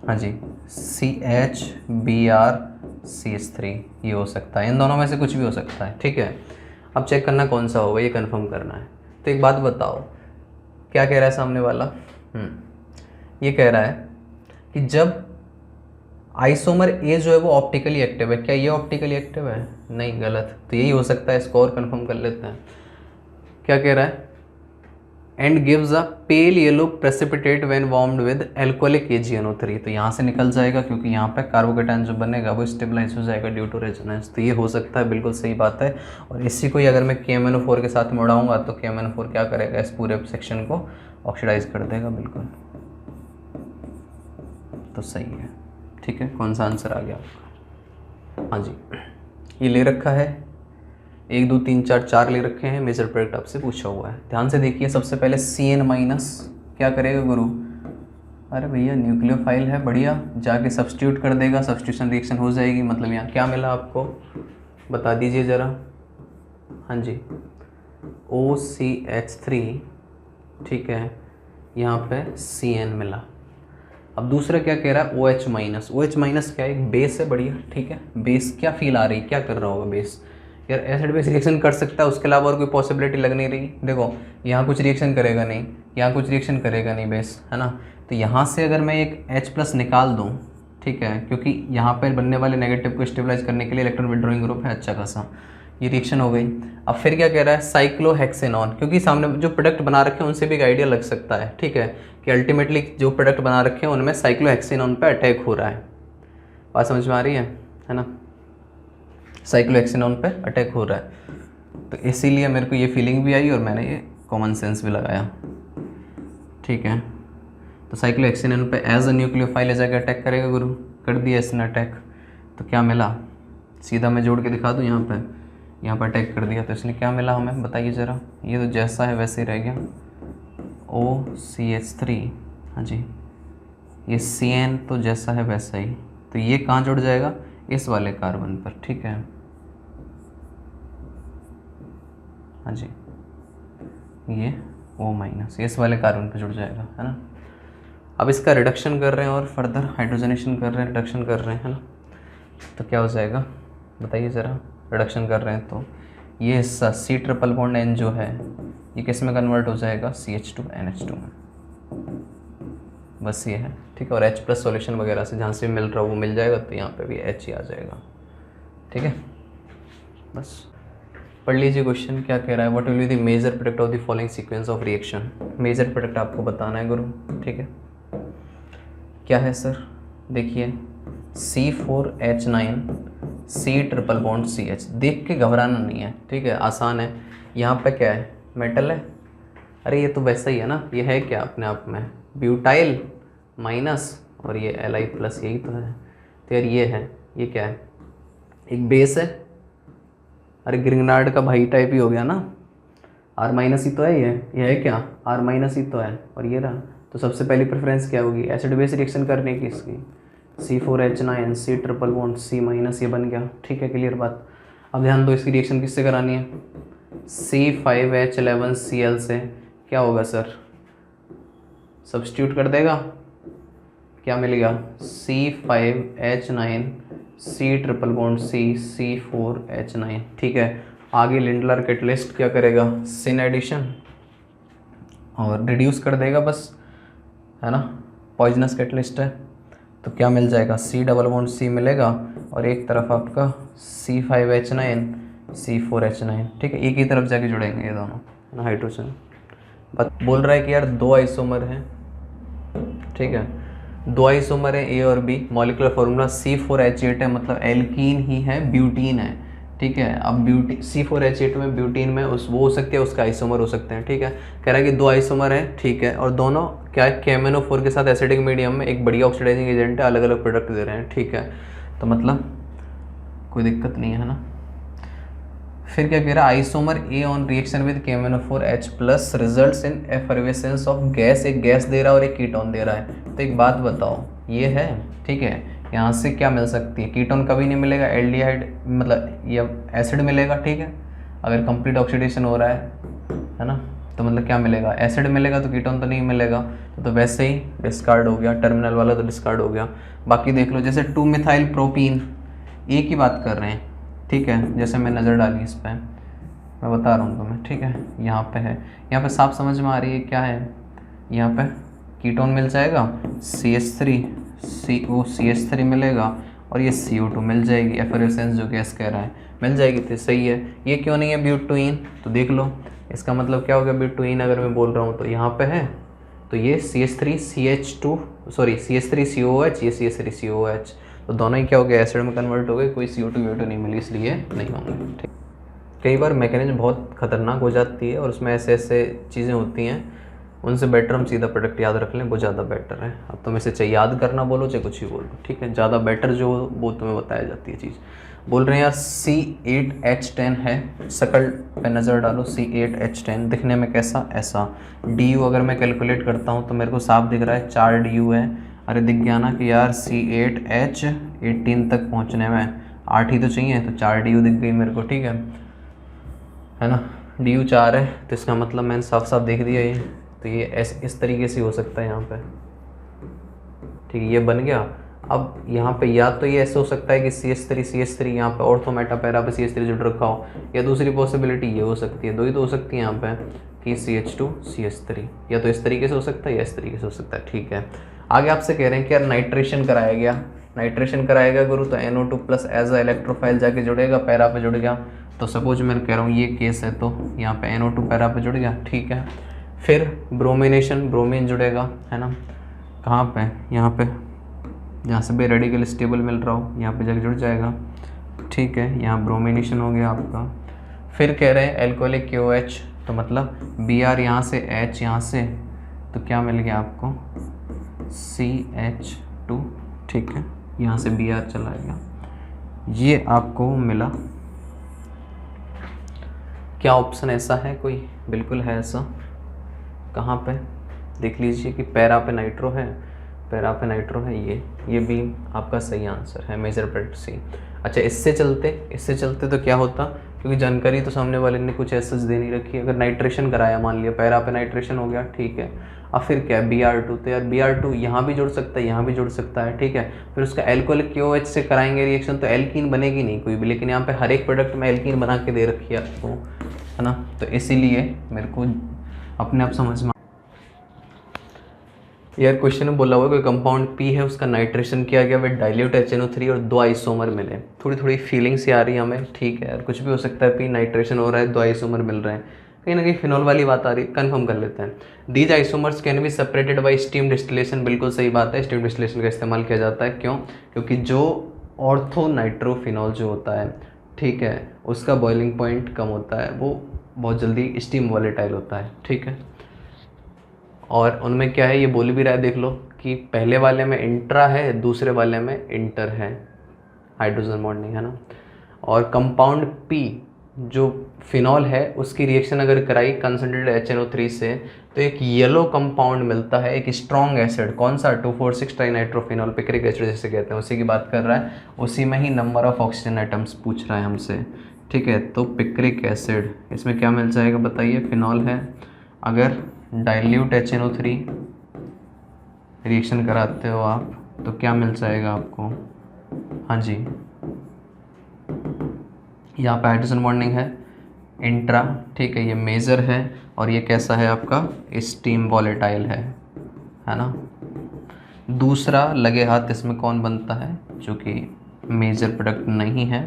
हाँ जी CH_Br_CH3 ये हो सकता है। इन दोनों में से कुछ भी हो सकता है, ठीक है। अब चेक करना कौन सा होगा, ये कंफर्म करना है। तो एक बात बताओ, क्या कह रहा है सामने वाला? ये कह रहा है कि जब आइसोमर A जो है वो ऑप्टिकली एक्टिव है, क्या ये ऑप्टिकली एक्टिव है? नहीं, गलत। तो यही हो सकता है, इसको और कंफर्म कर लेते हैं। क्या कह रहा है? And gives a pale yellow precipitate when warmed with alcoholic AgNO3। तो यहाँ से निकल जाएगा, क्योंकि यहाँ पे कार्बोकेटायन जो बनेगा वो स्टेबलाइज हो जाएगा ड्यू टू रेजोनेंस। तो ये हो सकता है, बिल्कुल सही बात है। और इसी को ही अगर मैं KMnO4 के साथ मिलाऊंगा तो KMnO4 क्या करेगा? इस पूरे सेक्शन को ऑक्सीडाइज कर देगा, बिल्कुल। तो सही है, ठीक है। कौन सा आंसर आ गया आपका? हाँ जी, ये ले रखा है 1 2 3 4 4 ले रखे हैं। मेजर प्रोडक्ट आपसे पूछा हुआ है, ध्यान से देखिए। सबसे पहले CN- क्या करेगा गुरु? अरे भैया न्यूक्लियोफाइल है, बढ़िया, जाके सब्स्टिट्यूट कर देगा, सब्स्टिट्यूशन रिएक्शन हो जाएगी। मतलब यहाँ क्या मिला आपको, बता दीजिए ज़रा। हाँ जी, OCH3, ठीक है, यहाँ पे CN मिला। अब दूसरा क्या कह रहा है, OH माइनस। OH माइनस क्या है, एक बेस है, बढ़िया, ठीक है। बेस क्या फील आ रही, क्या कर रहा होगा बेस, यार एसिड बेस रिएक्शन कर सकता है, उसके अलावा और कोई पॉसिबिलिटी लग नहीं रही। देखो यहाँ कुछ रिएक्शन करेगा नहीं, यहाँ कुछ रिएक्शन करेगा नहीं बेस, है ना। तो यहाँ से अगर मैं एक H+ निकाल दूँ, ठीक है, क्योंकि यहाँ पर बनने वाले नेगेटिव को स्टेबलाइज करने के लिए इलेक्ट्रॉन विड्रॉइंग ग्रुप है अच्छा खासा, ये रिएक्शन हो गई। अब फिर क्या कह रहा है, साइक्लोहेक्सेनॉन, क्योंकि सामने जो प्रोडक्ट बना रखे हैं उनसे भी एक आइडिया लग सकता है, ठीक है, कि अल्टीमेटली जो प्रोडक्ट बना रखे हैं उनमें साइक्लोहेक्सेनॉन पे अटैक हो रहा है। बात समझ में आ रही है ना, साइक्लोहेक्सेनॉन पे अटैक हो रहा है। तो इसीलिए मेरे को ये फीलिंग भी आई और मैंने ये कॉमन सेंस भी लगाया, ठीक है। तो साइक्लोहेक्सेनॉन पे एज अ न्यूक्लियोफाइल जाकर अटैक करेगा गुरु, कर दिया इसने अटैक। तो क्या मिला, सीधा मैं जोड़ के दिखा दूँ, यहाँ पर अटैक कर दिया, तो इसलिए क्या मिला हमें बताइए ज़रा। ये तो जैसा है वैसे ही रह गया, OCH3, हाँ जी, ये CN तो जैसा है वैसा ही। तो ये कहाँ जुड़ जाएगा, इस वाले कार्बन पर, ठीक है, हाँ जी, ये O- इस वाले कार्बन पर जुड़ जाएगा, है ना। अब इसका रिडक्शन कर रहे हैं और फर्दर हाइड्रोजनेशन कर रहे हैं, रिडक्शन कर रहे हैं, है ना। तो क्या हो जाएगा बताइए ज़रा, रिडक्शन कर रहे हैं तो ये हिस्सा C∧N जो है ये किस में कन्वर्ट हो जाएगा, CH2NH2 में, बस ये है, ठीक है। और H+ सॉल्यूशन वगैरह से जहाँ से मिल रहा है वो मिल जाएगा, तो यहाँ पे भी H ही आ जाएगा, ठीक है। बस पढ़ लीजिए क्वेश्चन क्या कह रहा है, what will be the major product of the following sequence of reaction. Major product आपको बताना है गुरु, ठीक है। क्या है सर, देखिए C4H9 C∧CH, देख के घबराना नहीं है, ठीक है, आसान है। यहाँ पे क्या है, मेटल है, अरे ये तो वैसा ही है ना, ये है क्या अपने आप में, ब्यूटाइल माइनस और ये Li+, यही तो है। तो यार ये है, ये क्या है, एक बेस है, अरे ग्रिग्नार्ड का भाई टाइप ही हो गया ना, R- ही तो है, ये है क्या, R- ही तो है, और ये रहा। तो सबसे पहली प्रेफरेंस क्या होगी, एसिड बेस रिएक्शन करने की इसकी, C4H9 C∧C- ये बन गया, ठीक है, क्लियर बात। अब ध्यान दो, इसकी रिएक्शन किससे करानी है, C5H11Cl से। क्या होगा सर, सब्स्टिट्यूट कर देगा, क्या मिलेगा, C5H9 C∧C C4H9, ठीक है। आगे लिंडलर कैटलिस्ट क्या करेगा, सिन एडिशन और रिड्यूस कर देगा बस, है ना, पॉइजनस कैटलिस्ट है। तो क्या मिल जाएगा, C∧C मिलेगा और एक तरफ आपका C5H9 C4H9, ठीक है, एक ही तरफ जाके जुड़ेंगे ये दोनों, है ना, हाइड्रोजन। बात बोल रहा है कि यार दो आइसोमर हैं, ठीक है, दो आइसोमर है A और B, मॉलिक्यूलर फार्मूला C4H8 है, मतलब एल्कीन ही है, ब्यूटीन है, ठीक है। अब C4H8 में ब्यूटीन में वो हो सकती है, उसका आइसोमर हो सकते हैं, ठीक है। कह रहा है कि दो आइसोमर है, ठीक है, और दोनों क्या है, KMnO4 के साथ एसिडिक मीडियम में एक बढ़िया ऑक्सीडाइजिंग एजेंट है, अलग अलग प्रोडक्ट दे रहे हैं, ठीक है। तो मतलब कोई दिक्कत नहीं है ना। फिर क्या कह रहा है, isomer A on reaction with KMnO4H+ results in effervescence of gas, एक गैस दे रहा है और एक कीटोन दे रहा है। तो एक बात बताओ, ये है, ठीक है, यहाँ से क्या मिल सकती है, कीटोन कभी नहीं मिलेगा, एल्डिहाइड मतलब ये एसिड मिलेगा, ठीक है, अगर कंप्लीट ऑक्सीडेशन हो रहा है ना। तो मतलब क्या मिलेगा, एसिड मिलेगा, तो कीटोन तो नहीं मिलेगा, तो वैसे ही डिस्कार्ड हो गया, टर्मिनल वाला तो डिस्कार्ड हो गया। बाकी देख लो, जैसे 2-मिथाइल प्रोपीन A की बात कर रहे हैं, ठीक है, जैसे मैं नज़र डाली इस पर, मैं बता रहा हूँ तुम्हें, ठीक है, यहाँ पे है, यहाँ पे साफ समझ में आ रही है क्या है, यहाँ पे कीटोन मिल जाएगा, CH3 COCH3 मिलेगा और ये CO2 मिल जाएगी, एफरेसेंस जो गैस कह रहा है मिल जाएगी, तो सही है। ये क्यों नहीं है ब्यूटुइन, तो देख लो, इसका मतलब क्या हो गया, ब्यूटुइन अगर मैं बोल रहा हूँ तो यहाँ पे है, तो ये CH3COH, ये CH3COH, तो दोनों ही क्या हो गया, एसिड में कन्वर्ट हो गए, कोई CO2 नहीं मिली, इसलिए नहीं होंगे, ठीक। कई बार मैकेनिज्म बहुत ख़तरनाक हो जाती है और उसमें ऐसे ऐसे चीज़ें होती हैं उनसे बेटर हम सीधा प्रोडक्ट याद रख लें, वो ज़्यादा बेटर है। अब तुम इसे चाहे याद करना बोलो चाहे कुछ ही बोलो, ठीक है, ज़्यादा बेटर जो वो तुम्हें बताया जाती है चीज़। बोल रहे हैं यार C8H10 है, शकल पे नज़र डालो, C8H10 दिखने में कैसा, ऐसा। DU अगर मैं कैलकुलेट करता हूँ तो मेरे को साफ दिख रहा है 4 DU है। अरे दिख गया ना कि यार C8H18 तक पहुँचने में 8 ही तो चाहिए, तो 4 DU दिख गई मेरे को, ठीक है ना। DU 4 है तो इसका मतलब मैंने साफ साफ देख दिया ये, तो ये इस तरीके से हो सकता है यहाँ पे, ठीक है, ये बन गया। अब यहाँ पे या तो ये ऐसे हो सकता है कि CH3 यहाँ पे ऑर्थोमेटा पैरा पे CH3 जुड़ रखा हो, या दूसरी पॉसिबिलिटी ये हो सकती है, दो ही तो हो सकती है यहाँ पे कि CH2 CH3, या तो इस तरीके से हो सकता है या इस तरीके से हो सकता है, ठीक है। आगे आपसे कह रहे हैं कि यार नाइट्रेशन कराया गया, नाइट्रेशन कराया गया गुरु, तो NO2 plus as a electrophile जाके जुड़ेगा, पैरा पे जुड़ गया। तो सपोज मैं कह रहा हूँ ये केस है, तो यहाँ पे NO2 पैरा पे जुड़ गया, ठीक है। फिर ब्रोमिनेशन, ब्रोमीन जुड़ेगा, है ना, कहाँ पे, यहाँ पे, जहाँ से भी रेडिकल स्टेबल मिल रहा हो यहाँ पे जाके जुड़ जाएगा, ठीक है। यहाँ ब्रोमिनेशन हो गया आपका। फिर कह रहे हैं एल्कोहलिक KOH, तो मतलब Br यहाँ से, H यहाँ से, तो क्या मिल गया आपको, CH2, ठीक है, यहाँ से Br चला गया, ये आपको मिला। क्या ऑप्शन ऐसा है कोई, बिल्कुल है ऐसा। कहाँ पे देख लीजिए कि पैरा पे नाइट्रो है, पैरा पे नाइट्रो है, ये भी आपका सही आंसर है, मेजर प्रोडक्ट C। अच्छा इससे चलते तो क्या होता, क्योंकि जानकारी तो सामने वाले ने कुछ ऐसा दे नहीं रखी। अगर नाइट्रेशन कराया, मान लिया पैरा पे नाइट्रेशन हो गया, ठीक है, अब फिर क्या है Br2, तो यार Br2 यहाँ भी जुड़ सकता है, यहाँ भी जुड़ सकता है, ठीक है। फिर उसका एल्कोहलिक KOH से कराएंगे रिएक्शन, तो एल्कीन बनेगी नहीं कोई भी, लेकिन यहाँ पे हर एक प्रोडक्ट में एल्कीन बना के दे रखी है आपको, है ना। तो इसीलिए मेरे को अपने आप समझ में यार क्वेश्चन में बोला हुआ कोई कंपाउंड P है, उसका नाइट्रेशन किया गया विद डाइल्यूट HNO3 और 2 आइसोमर मिले। थोड़ी फीलिंग्स आ रही है हमें, ठीक है यार, कुछ भी हो सकता है, P नाइट्रेशन हो रहा है, 2 आइसोमर मिल रहे हैं, कहीं ना कहीं फिनॉल वाली बात आ रही है, कन्फर्म कर लेते हैं। These isomers can be separated by steam distillation, बिल्कुल सही बात है, स्टीम डिस्टिलेशन का इस्तेमाल किया जाता है। क्यों, क्योंकि जो ऑर्थो नाइट्रोफिनॉल जो होता है, ठीक है, उसका बॉइलिंग पॉइंट कम होता है, वो बहुत जल्दी स्टीम वॉलेटाइल होता है, ठीक है। और उनमें क्या है, ये बोल भी रहा है, देख लो कि पहले वाले में इंट्रा है, दूसरे वाले में इंटर है, हाइड्रोजन बॉन्डिंग, है ना। और कंपाउंड P जो फिनॉल है, उसकी रिएक्शन अगर कराई कंसंट्रेटेड HNO3 से, तो एक येलो कंपाउंड मिलता है, एक स्ट्रॉन्ग एसिड, कौन सा, 2,4,6 ट्राइनाइट्रोफिनॉल, पिक्रिक एसिड जैसे कहते हैं, उसी की बात कर रहा है। उसी में ही नंबर ऑफ ऑक्सीजन एटम्स पूछ रहा है हमसे, ठीक है। तो पिक्रिक एसिड, इसमें क्या मिल जाएगा बताइए, फिनॉल है, अगर डाइल्यूट HNO3 रिएक्शन कराते हो आप तो क्या मिल जाएगा आपको, हाँ जी, यहाँ पे हाइड्रोजन बॉन्डिंग है, इंट्रा, ठीक है, ये मेजर है, और ये कैसा है आपका, स्टीम वॉलेटाइल है ना। दूसरा लगे हाथ इसमें कौन बनता है, जो कि मेजर प्रोडक्ट नहीं है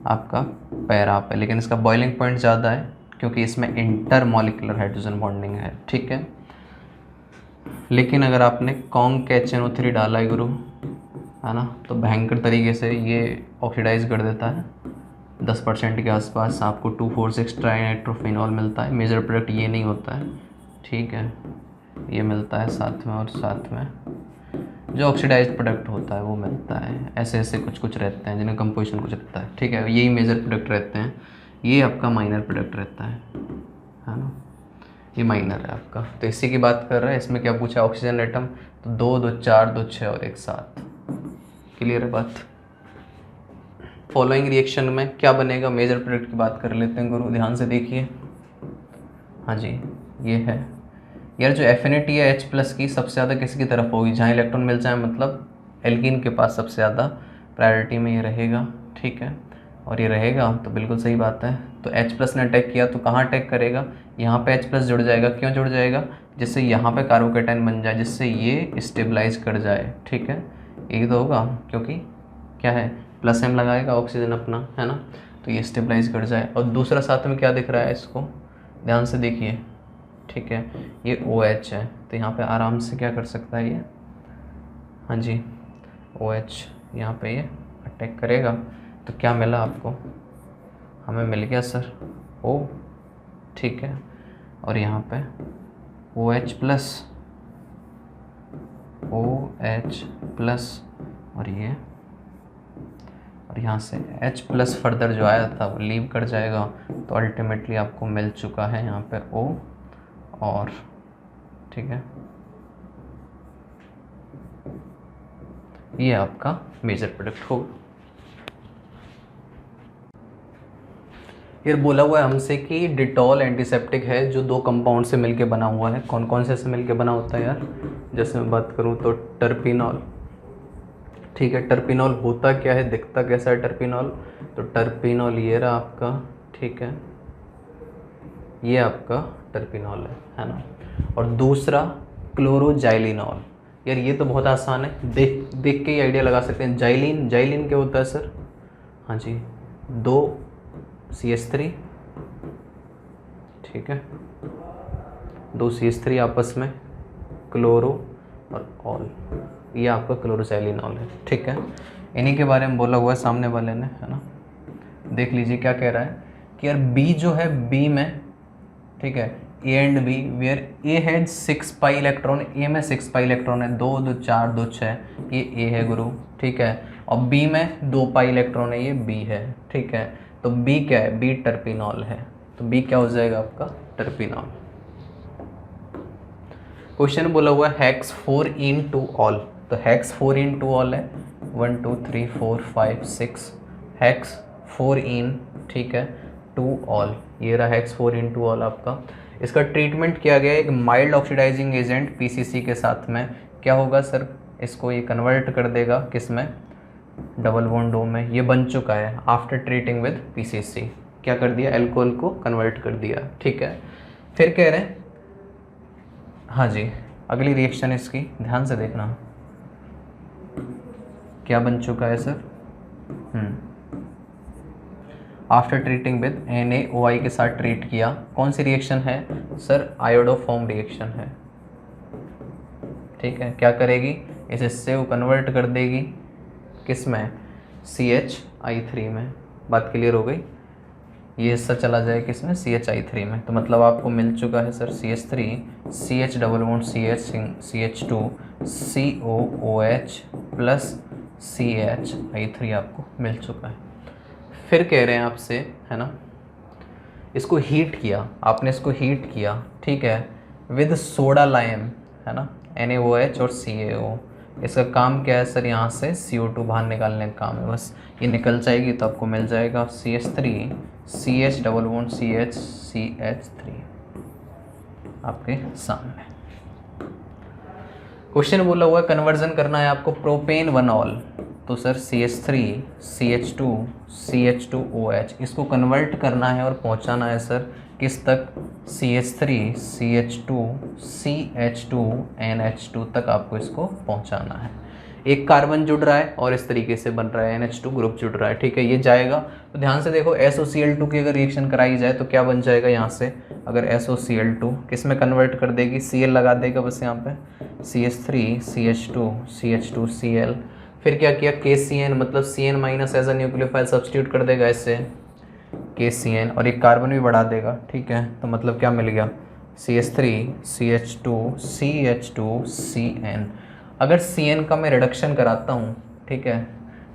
आपका, पैरा पे, लेकिन इसका बॉइलिंग पॉइंट ज़्यादा है क्योंकि इसमें इंटर मॉलिक्यूलर हाइड्रोजन बॉन्डिंग है, ठीक है। लेकिन अगर आपने कॉन्क HNO3 डाला है गुरु, है ना, तो भयंकर तरीके से ये ऑक्सीडाइज कर देता है, 10% के आसपास आपको 2,4,6 ट्राइनाइट्रोफिनॉल मिलता है। मेजर प्रोडक्ट ये नहीं होता है, ठीक है, ये मिलता है साथ में, और साथ में जो ऑक्सीडाइज्ड प्रोडक्ट होता है वो मिलता है। ऐसे ऐसे कुछ कुछ रहते हैं जिनका कंपोजिशन कुछ रहता है, ठीक है, यही मेजर प्रोडक्ट रहते हैं, ये आपका माइनर प्रोडक्ट रहता है ना, ये माइनर है आपका। तो इसी की बात कर रहा है, इसमें क्या पूछा, ऑक्सीजन एटम, तो 2, 2, 4, 2, 6 और एक साथ, क्लियर है बात। फॉलोइंग रिएक्शन में क्या बनेगा, मेजर प्रोडक्ट की बात कर लेते हैं गुरु, ध्यान से देखिए, हाँ जी, ये है यार, जो एफिनिटी है H+ की सबसे ज़्यादा किसकी तरफ होगी, जहाँ इलेक्ट्रॉन मिल जाए, मतलब एल्कीन के पास सबसे ज़्यादा प्रायोरिटी में ये रहेगा, ठीक है, और ये रहेगा, तो बिल्कुल सही बात है। तो H+ ने अटैक किया तो कहाँ अटैक करेगा, यहाँ पे H+ जुड़ जाएगा, क्यों जुड़ जाएगा, जिससे यहाँ पे कार्बोकेटाइन बन जाए, जिससे ये स्टेबलाइज कर जाए, ठीक है, एक तो होगा, क्योंकि क्या है, +M लगाएगा ऑक्सीजन अपना, है ना, तो ये स्टेबलाइज कर जाए। और दूसरा साथ में क्या दिख रहा है, इसको ध्यान से देखिए, ठीक है, ये OH है, तो यहाँ पे आराम से क्या कर सकता है ये, हाँ जी, OH यहाँ पे ये अटैक करेगा, तो क्या मिला आपको, हमें मिल गया सर O, ठीक है, और यहाँ पे OH प्लस OH प्लस और ये, और यहाँ से H प्लस फर्दर जो आया था वो लीव कर जाएगा, तो अल्टीमेटली आपको मिल चुका है यहाँ पे O और, ठीक है, ये आपका मेजर प्रोडक्ट होगा। फिर बोला हुआ है हमसे कि डिटॉल एंटीसेप्टिक है जो दो कंपाउंड से मिलके बना हुआ है। कौन कौन से मिलके बना होता है यार? जैसे मैं बात करूँ तो टर्पिनॉल, ठीक है। टर्पिनॉल होता क्या है, दिखता कैसा है टर्पिनॉल? तो टर्पिनॉल ये रहा आपका, ठीक है, ये आपका टर्पिनॉल है ना। और दूसरा क्लोरोजाइलिनॉल। यार ये तो बहुत आसान है, देख के ही आइडिया लगा सकते हैं। जाइलिन क्या होता है सर? हाँ जी, 2 CH3, ठीक है, 2 CH3 आपस में, क्लोरो और ऑल, ये आपका क्लोरोजाइलिनॉल है, ठीक है। इन्हीं के बारे में बोला हुआ है सामने वाले ने, है ना। देख लीजिए क्या कह रहा है कि यार बी जो है, बी में, ठीक है, A and B, where A has 6 pi electron, A में 6 पाई इलेक्ट्रॉन है, 2 2 4 2 6, ये ए है गुरु, ठीक है। और बी में 2 पाई इलेक्ट्रॉन है, ये बी है, ठीक है। तो बी क्या है? बी टर्पिनॉल है, तो बी क्या हो जाएगा आपका? टर्पिनॉल। क्वेश्चन बोला हुआ है हेक्स 4 इन टू ऑल, तो हेक्स 4 इन टू ऑल है 1 2 3 4 5 6, हेक्स 4 इन, ठीक है, टू ऑल, ये रहा हेक्स 4 इन टू ऑल आपका। इसका ट्रीटमेंट किया गया एक माइल्ड ऑक्सीडाइजिंग एजेंट PCC के साथ में। क्या होगा सर? इसको ये कन्वर्ट कर देगा किस में? डबल बॉन्ड O में। ये बन चुका है आफ्टर ट्रीटिंग विद PCC। क्या कर दिया? एल्कोहल को कन्वर्ट कर दिया, ठीक है। फिर कह रहे हैं, हाँ जी, अगली रिएक्शन इसकी ध्यान से देखना, क्या बन चुका है sir? After treating with NaOI के साथ ट्रीट किया। कौन सी रिएक्शन है सर? आयोडोफॉर्म रिएक्शन है, ठीक है। क्या करेगी? इसे से वो कन्वर्ट कर देगी किस में? CHI3 में। बात क्लियर हो गई? ये हिस्सा चला जाए किस में? CHI3 में। तो मतलब आपको मिल चुका है sir CH3 CH double bond CH2 COOH plus CHI3 आपको मिल चुका है। फिर कह रहे हैं आपसे, है ना, इसको हीट किया आपने, इसको हीट किया, ठीक है, विद सोडा लाइम, है ना, NaOH और CaO। इसका काम क्या है सर? यहाँ से CO2 बाहर निकालने का काम है, बस ये निकल जाएगी तो आपको मिल जाएगा CH3 CH double bond CH3 आपके सामने। क्वेश्चन बोला हुआ है कन्वर्जन करना है आपको प्रोपेन 1 ऑल, तो सर CH3 CH2 CH2OH, इसको कन्वर्ट करना है और पहुंचाना है सर किस तक? CH3 CH2 CH2 NH2 तक आपको इसको पहुंचाना है। एक कार्बन जुड़ रहा है और इस तरीके से बन रहा है, NH2 ग्रुप जुड़ रहा है, ठीक है, ये जाएगा। तो ध्यान से देखो, SOCl2 की अगर रिएक्शन कराई जाए तो क्या बन जाएगा यहाँ से? अगर SOCl2 किस में कन्वर्ट कर देगी? Cl लगा देगा बस यहाँ पे, CH3 CH2 CH2 Cl। फिर क्या किया? KCN, मतलब CN minus as a nucleophile substitute कर देगा इससे KCN, और एक कार्बन भी बढ़ा देगा, ठीक है। तो मतलब क्या मिल गया? CH3 CH2 CH2 CN। अगर CN का मैं रिडक्शन कराता हूँ, ठीक है,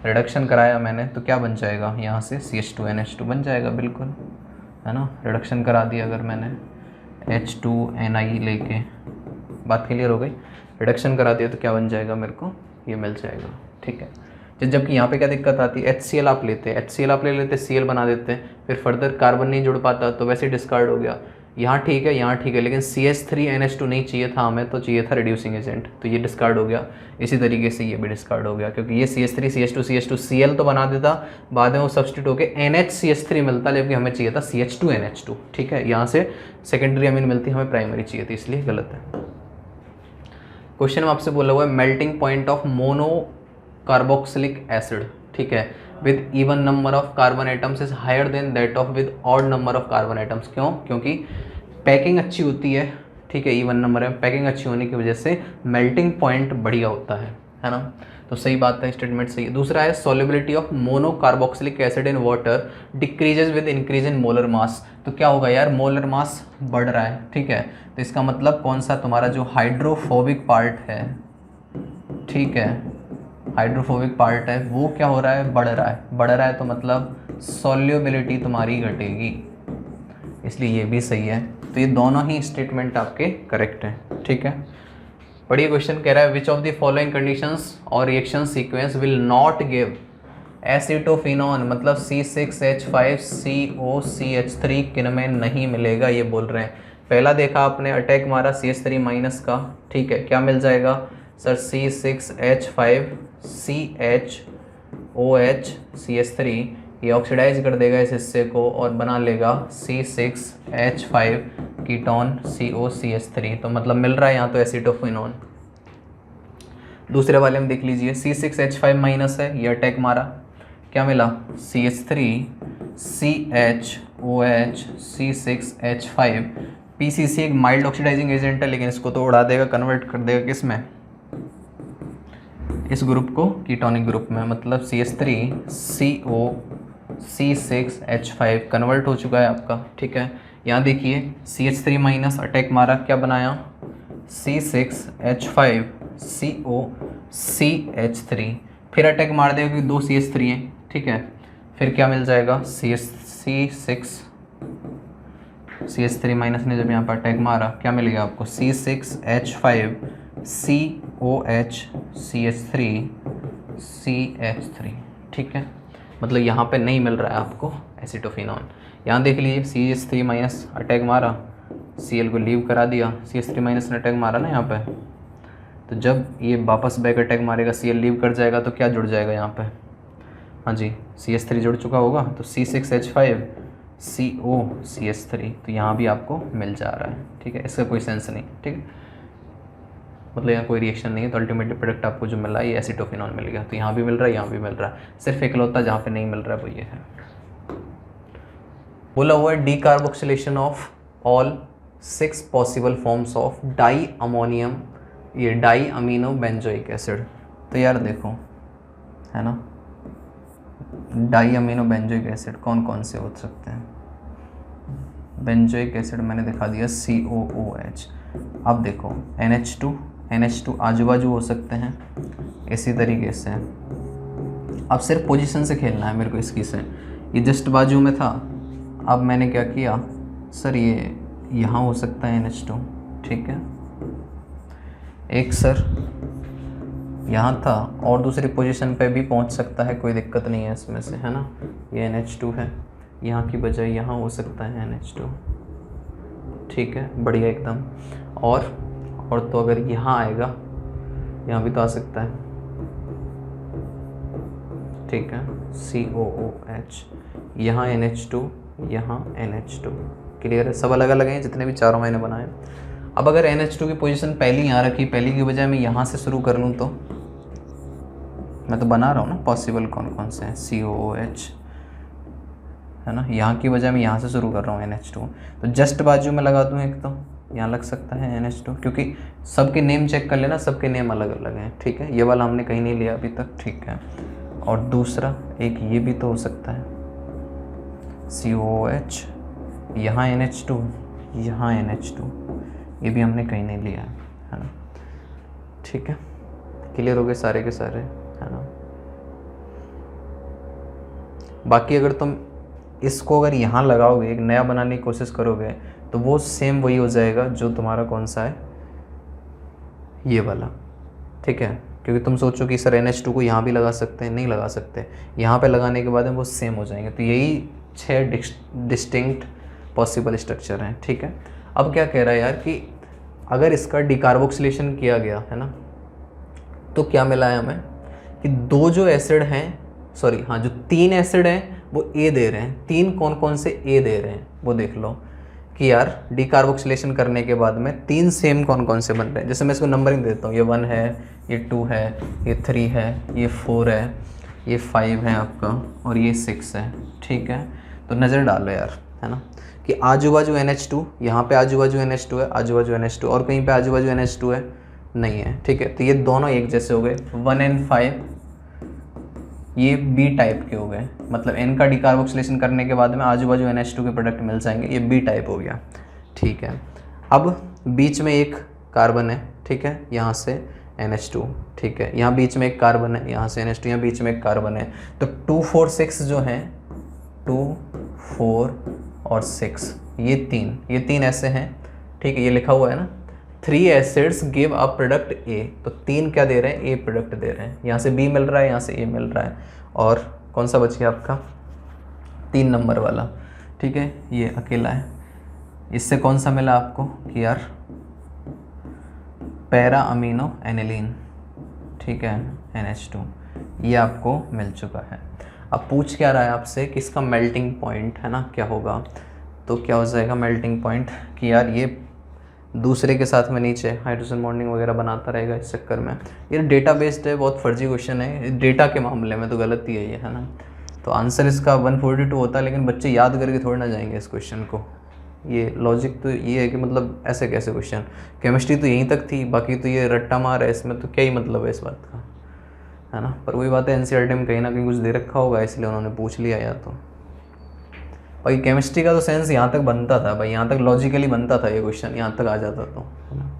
रिडक्शन कराया मैंने, तो क्या बन जाएगा? यहाँ से CH2NH2 बन जाएगा, बिल्कुल, है ना। रिडक्शन करा दिया अगर मैंने H2Ni लेके, बात क्लियर हो गई? रिडक्शन करा दिया तो क्या बन जाएगा मेरे को? ये मिल जाएगा, ठीक है। जबकि यहाँ पे क्या दिक्कत आती है? HCl आप लेते, HCl आप ले लेते, Cl बना देते, फिर फर्दर कार्बन नहीं जुड़ पाता तो वैसे डिस्कार्ड हो गया। यहाँ ठीक है, यहाँ ठीक है, लेकिन CH3NH2 नहीं चाहिए था हमें, तो चाहिए था रिड्यूसिंग एजेंट, तो ये डिस्कार्ड हो गया। इसी तरीके से ये भी डिस्कार्ड हो गया, क्योंकि ये CH3 CH2 CH2 Cl तो बना देता, बाद में वो सब्स्टिट्यूट होकर NHCH3 मिलता, लेकिन हमें चाहिए था CH2NH2, ठीक है। यहाँ से सेकेंडरी अमीन मिलती, हमें प्राइमरी चाहिए थी, इसलिए गलत है। क्वेश्चन में आपसे बोला हुआ है melting point of mono carboxylic acid, ठीक है, with even number of carbon atoms is higher than that of with odd number of carbon atoms. क्यों? क्योंकि पैकिंग अच्छी होती है, ठीक है, इवन नंबर है, पैकिंग अच्छी होने की वजह से मेल्टिंग पॉइंट बढ़िया होता है ना। तो सही बात है, स्टेटमेंट सही है। दूसरा है solubility of monocarboxylic acid in water decreases with increase in molar mass. तो क्या होगा यार, मोलर मास बढ़ रहा है, ठीक है, तो इसका मतलब कौन सा तुम्हारा जो हाइड्रोफोबिक पार्ट है, ठीक है, हाइड्रोफोबिक पार्ट है वो क्या हो रहा है, बढ़ रहा है। बढ़ रहा है तो मतलब सॉल्युबिलिटी तुम्हारी घटेगी, इसलिए ये भी सही है। तो ये दोनों ही स्टेटमेंट आपके करेक्ट हैं, ठीक है। पढ़िए क्वेश्चन कह रहा है which of the following conditions और reaction sequence will not give acetophenone, मतलब C6H5COCH3 किन में नहीं मिलेगा, ये बोल रहे हैं। पहला देखा आपने, अटैक मारा CH3 माइनस का, ठीक है, क्या मिल जाएगा सर, C6H5CHOH CH3, ये ऑक्सीडाइज कर देगा इस हिस्से को और बना लेगा C6H5 कीटोन COCH3, तो मतलब मिल रहा है यहाँ तो एसिटोफिनॉन। दूसरे वाले में देख लीजिए, C6H5 माइनस है, ये अटैक मारा, क्या मिला CH3CHOH C6H5। PCC एक माइल्ड ऑक्सीडाइजिंग एजेंट है, लेकिन इसको तो उड़ा देगा, कन्वर्ट कर देगा किस में, इस ग्रुप को कीटोनिक ग्रुप में, मतलब CH3CO C6H5 कन्वर्ट हो चुका है आपका, ठीक है। यहाँ देखिए CH3 माइनस अटैक मारा, क्या बनाया C6H5 COCH3, फिर अटैक मार देगा क्योंकि 2 CH3 हैं, ठीक है, फिर क्या मिल जाएगा CH3 माइनस ने जब यहाँ पर अटैक मारा क्या मिलेगा आपको C6H5 COH CH3, ठीक है, मतलब यहाँ पे नहीं मिल रहा है आपको एसिटोफिनॉन। यहाँ देख लीजिए CH3 माइनस अटैक मारा, Cl को लीव करा दिया, CH3 माइनस ने अटैक मारा ना यहाँ पे, तो जब ये वापस बैक अटैक मारेगा Cl लीव कर जाएगा तो क्या जुड़ जाएगा यहाँ पे, हाँ जी CH3 जुड़ चुका होगा, तो C6H5 COCH3, तो यहाँ भी आपको मिल जा रहा है, ठीक है, इसका कोई सेंस नहीं, ठीक है, मतलब यहाँ कोई रिएक्शन नहीं है, तो अल्टीमेटली प्रोडक्ट आपको जो मिला है ये एसिटोफिनॉन मिल गया। तो यहाँ भी मिल रहा है, यहाँ भी मिल रहा है, सिर्फ एकलौता जहाँ पे नहीं मिल रहा है वो ये है। बोला हुआ है decarboxylation of all 6 possible forms of di ammonium, ये डाई अमीनो बेंजोइक एसिड। तो यार देखो है ना, डाई अमीनो बेंजोइक एसिड कौन कौन से हो सकते हैं, बेंजोइक एसिड मैंने दिखा दिया COOH। अब देखो NH2 आजू बाजू हो सकते हैं इसी तरीके से। अब सिर्फ पोजीशन से खेलना है मेरे को इसकी से, ये जस्ट बाजू में था, अब मैंने क्या किया सर, ये यहाँ हो सकता है NH2, ठीक है, एक सर यहाँ था और दूसरी पोजीशन पे भी पहुँच सकता है, कोई दिक्कत नहीं है इसमें से, है ना, ये NH2 है, यहाँ की बजाय यहाँ हो सकता है NH2, ठीक है, बढ़िया एकदम। और तो अगर यहाँ आएगा, यहाँ भी तो आ सकता है, ठीक है, COOH, यहाँ NH2, यहाँ NH2, क्लियर है, सब अलग अलग हैं जितने भी चारों मैंने बनाए। अब अगर NH2 की पोजीशन पहली यहाँ रखी, पहली की बजाय मैं यहाँ से शुरू कर लूँ, तो मैं तो बना रहा हूँ ना पॉसिबल कौन कौन से हैं, COOH है ना, यहाँ की बजाय मैं यहाँ से शुरू कर रहा हूँ NH2, तो जस्ट बाजू में लगा दूँ एक, तो यहाँ लग सकता है NH2, क्योंकि सबके नेम चेक कर लेना, सबके नेम अलग अलग हैं, ठीक है, ये वाला हमने कहीं नहीं लिया अभी तक, ठीक है। और दूसरा एक ये भी तो हो सकता है COOH, यहाँ NH2, यहाँ NH2, ये भी हमने कहीं नहीं लिया है ना, ठीक है, क्लियर हो गए सारे के सारे, है ना। बाकी अगर तुम इसको अगर यहाँ लगाओगे, एक नया बनाने की कोशिश करोगे, तो वो सेम वही हो जाएगा जो तुम्हारा कौन सा है, ये वाला, ठीक है, क्योंकि तुम सोचो कि सर NH2 को यहाँ भी लगा सकते हैं, नहीं लगा सकते, यहाँ पे लगाने के बाद वो सेम हो जाएंगे। तो यही 6 डिस्टिंक्ट पॉसिबल स्ट्रक्चर हैं, ठीक है। अब क्या कह रहा है यार कि अगर इसका डिकार्बोक्सिलेशन किया गया है ना, तो क्या मिला है हमें कि 2 जो एसिड हैं, सॉरी हाँ, जो 3 एसिड हैं वो A दे रहे हैं, 3 कौन कौन से A दे रहे हैं वो देख लो कि यार डिकार्बोक्सिलेशन करने के बाद में 3 सेम कौन कौन से बन रहे हैं। जैसे मैं इसको नंबरिंग देता हूँ, ये 1 है, ये 2 है, ये 3 है, ये 4 है, ये 5 है आपका, और ये 6 है, ठीक है। तो नज़र डालो यार, है ना, कि आजू बाजू NH2, यहाँ पे आजू बाजू NH2 है, आजू बाजू NH2, और कहीं पे आजू बाजू NH2 है, नहीं है, ठीक है। तो ये दोनों एक जैसे हो गए, 1n5 ये बी टाइप के हो गए, मतलब n का डिकार्बोक्सिलेशन करने के बाद में आजू बाजू NH2 के प्रोडक्ट मिल जाएंगे, ये बी टाइप हो गया, ठीक है। अब बीच में एक कार्बन है, ठीक है, यहाँ से NH2, ठीक है, यहाँ बीच में एक कार्बन है, यहाँ से NH2, यहाँ बीच में एक कार्बन है। तो 2 4 6 जो है, 2 4 और 6 ये तीन ऐसे हैं, ठीक है, ये लिखा हुआ है ना, 3 एसिड्स गिव अ प्रोडक्ट ए, तो 3 क्या दे रहे हैं, ए प्रोडक्ट दे रहे हैं। यहाँ से बी मिल रहा है, यहाँ से ए मिल रहा है, और कौन सा बच गया आपका 3 नंबर वाला, ठीक है, ये अकेला है। इससे कौन सा मिला आपको कि यार पैरा अमीनो एनिलीन, ठीक है, NH2, ये आपको मिल चुका है। अब पूछ क्या रहा है आपसे कि इसका मेल्टिंग पॉइंट है ना क्या होगा, तो क्या हो जाएगा मेल्टिंग पॉइंट कि यार ये दूसरे के साथ में नीचे हाइड्रोजन बॉन्डिंग वगैरह बनाता रहेगा इस चक्कर में। ये डेटा बेस्ड है, बहुत फर्जी क्वेश्चन है, डेटा के मामले में तो गलत ही है ना। तो आंसर इसका 142 होता है, लेकिन बच्चे याद करके थोड़ी ना जाएंगे इस क्वेश्चन को। ये लॉजिक तो ये है कि मतलब ऐसे कैसे क्वेश्चन, केमिस्ट्री तो यहीं तक थी, बाकी तो ये रट्टा मार है, इसमें तो क्या ही मतलब है इस बात का, है ना। पर वही बात है, NCERT में कहीं ना कहीं कुछ दे रखा होगा, इसलिए उन्होंने पूछ लिया। या तो भाई केमिस्ट्री का तो सेंस यहाँ तक बनता था भाई, यहाँ तक लॉजिकली बनता था ये क्वेश्चन, यहाँ तक आ जाता तो, है ना।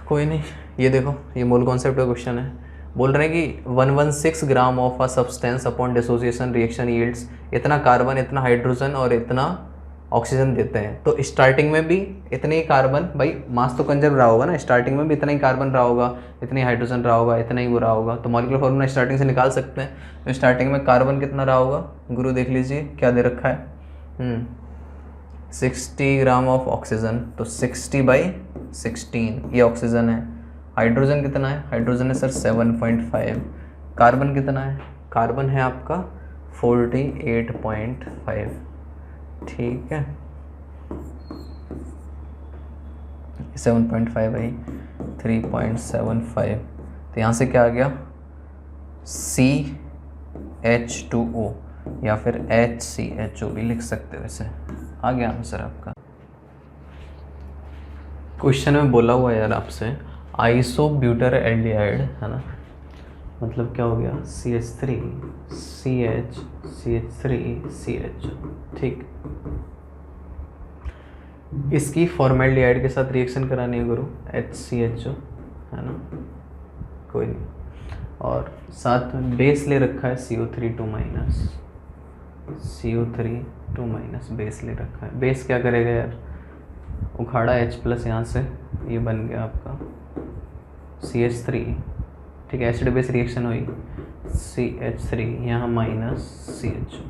कोई नहीं, ये देखो ये मोल कॉन्सेप्ट का क्वेश्चन है, बोल रहे हैं कि 116 gram of a substance upon dissociation reaction yields, इतना कार्बन, इतना हाइड्रोजन और इतना ऑक्सीजन देते हैं। तो स्टार्टिंग में भी इतने ही कार्बन, भाई मास तो कंजर्व रहा होगा ना, स्टार्टिंग में भी इतना ही कार्बन रहा होगा, इतनी हाइड्रोजन रहा होगा, इतना ही वो रहा होगा। तो मॉलिक्यूलर फॉर्मूला स्टार्टिंग से निकाल सकते हैं। तो स्टार्टिंग में कार्बन कितना रहा होगा गुरु, देख लीजिए क्या दे रखा है, 60 ग्राम ऑफ ऑक्सीजन, तो 60/16 ये ऑक्सीजन है। हाइड्रोजन कितना है, हाइड्रोजन है सर 7.5। कार्बन कितना है, कार्बन है आपका 48.5, ठीक है, 7.5 भाई 3.75। तो यहाँ से क्या आ गया, CH2O या फिर HCHO भी लिख सकते हो, वैसे आ गया आंसर आपका। क्वेश्चन में बोला हुआ है यार आपसे आइसोब्यूटर एल्डिहाइड, है ना, मतलब क्या हो गया, CH3 CH CH3 CH, ठीक। इसकी फॉर्मेल्डिहाइड के साथ रिएक्शन करानी है गुरु, HCHO, है ना, कोई नहीं। और साथ में बेस ले रखा है CO3 2- बेस ले रखा है। बेस क्या करेगा यार, उखाड़ा H+ यहाँ से, ये बन गया आपका CH3, ठीक है, एसिड बेस रिएक्शन हुई, CH3 यहाँ -CHO।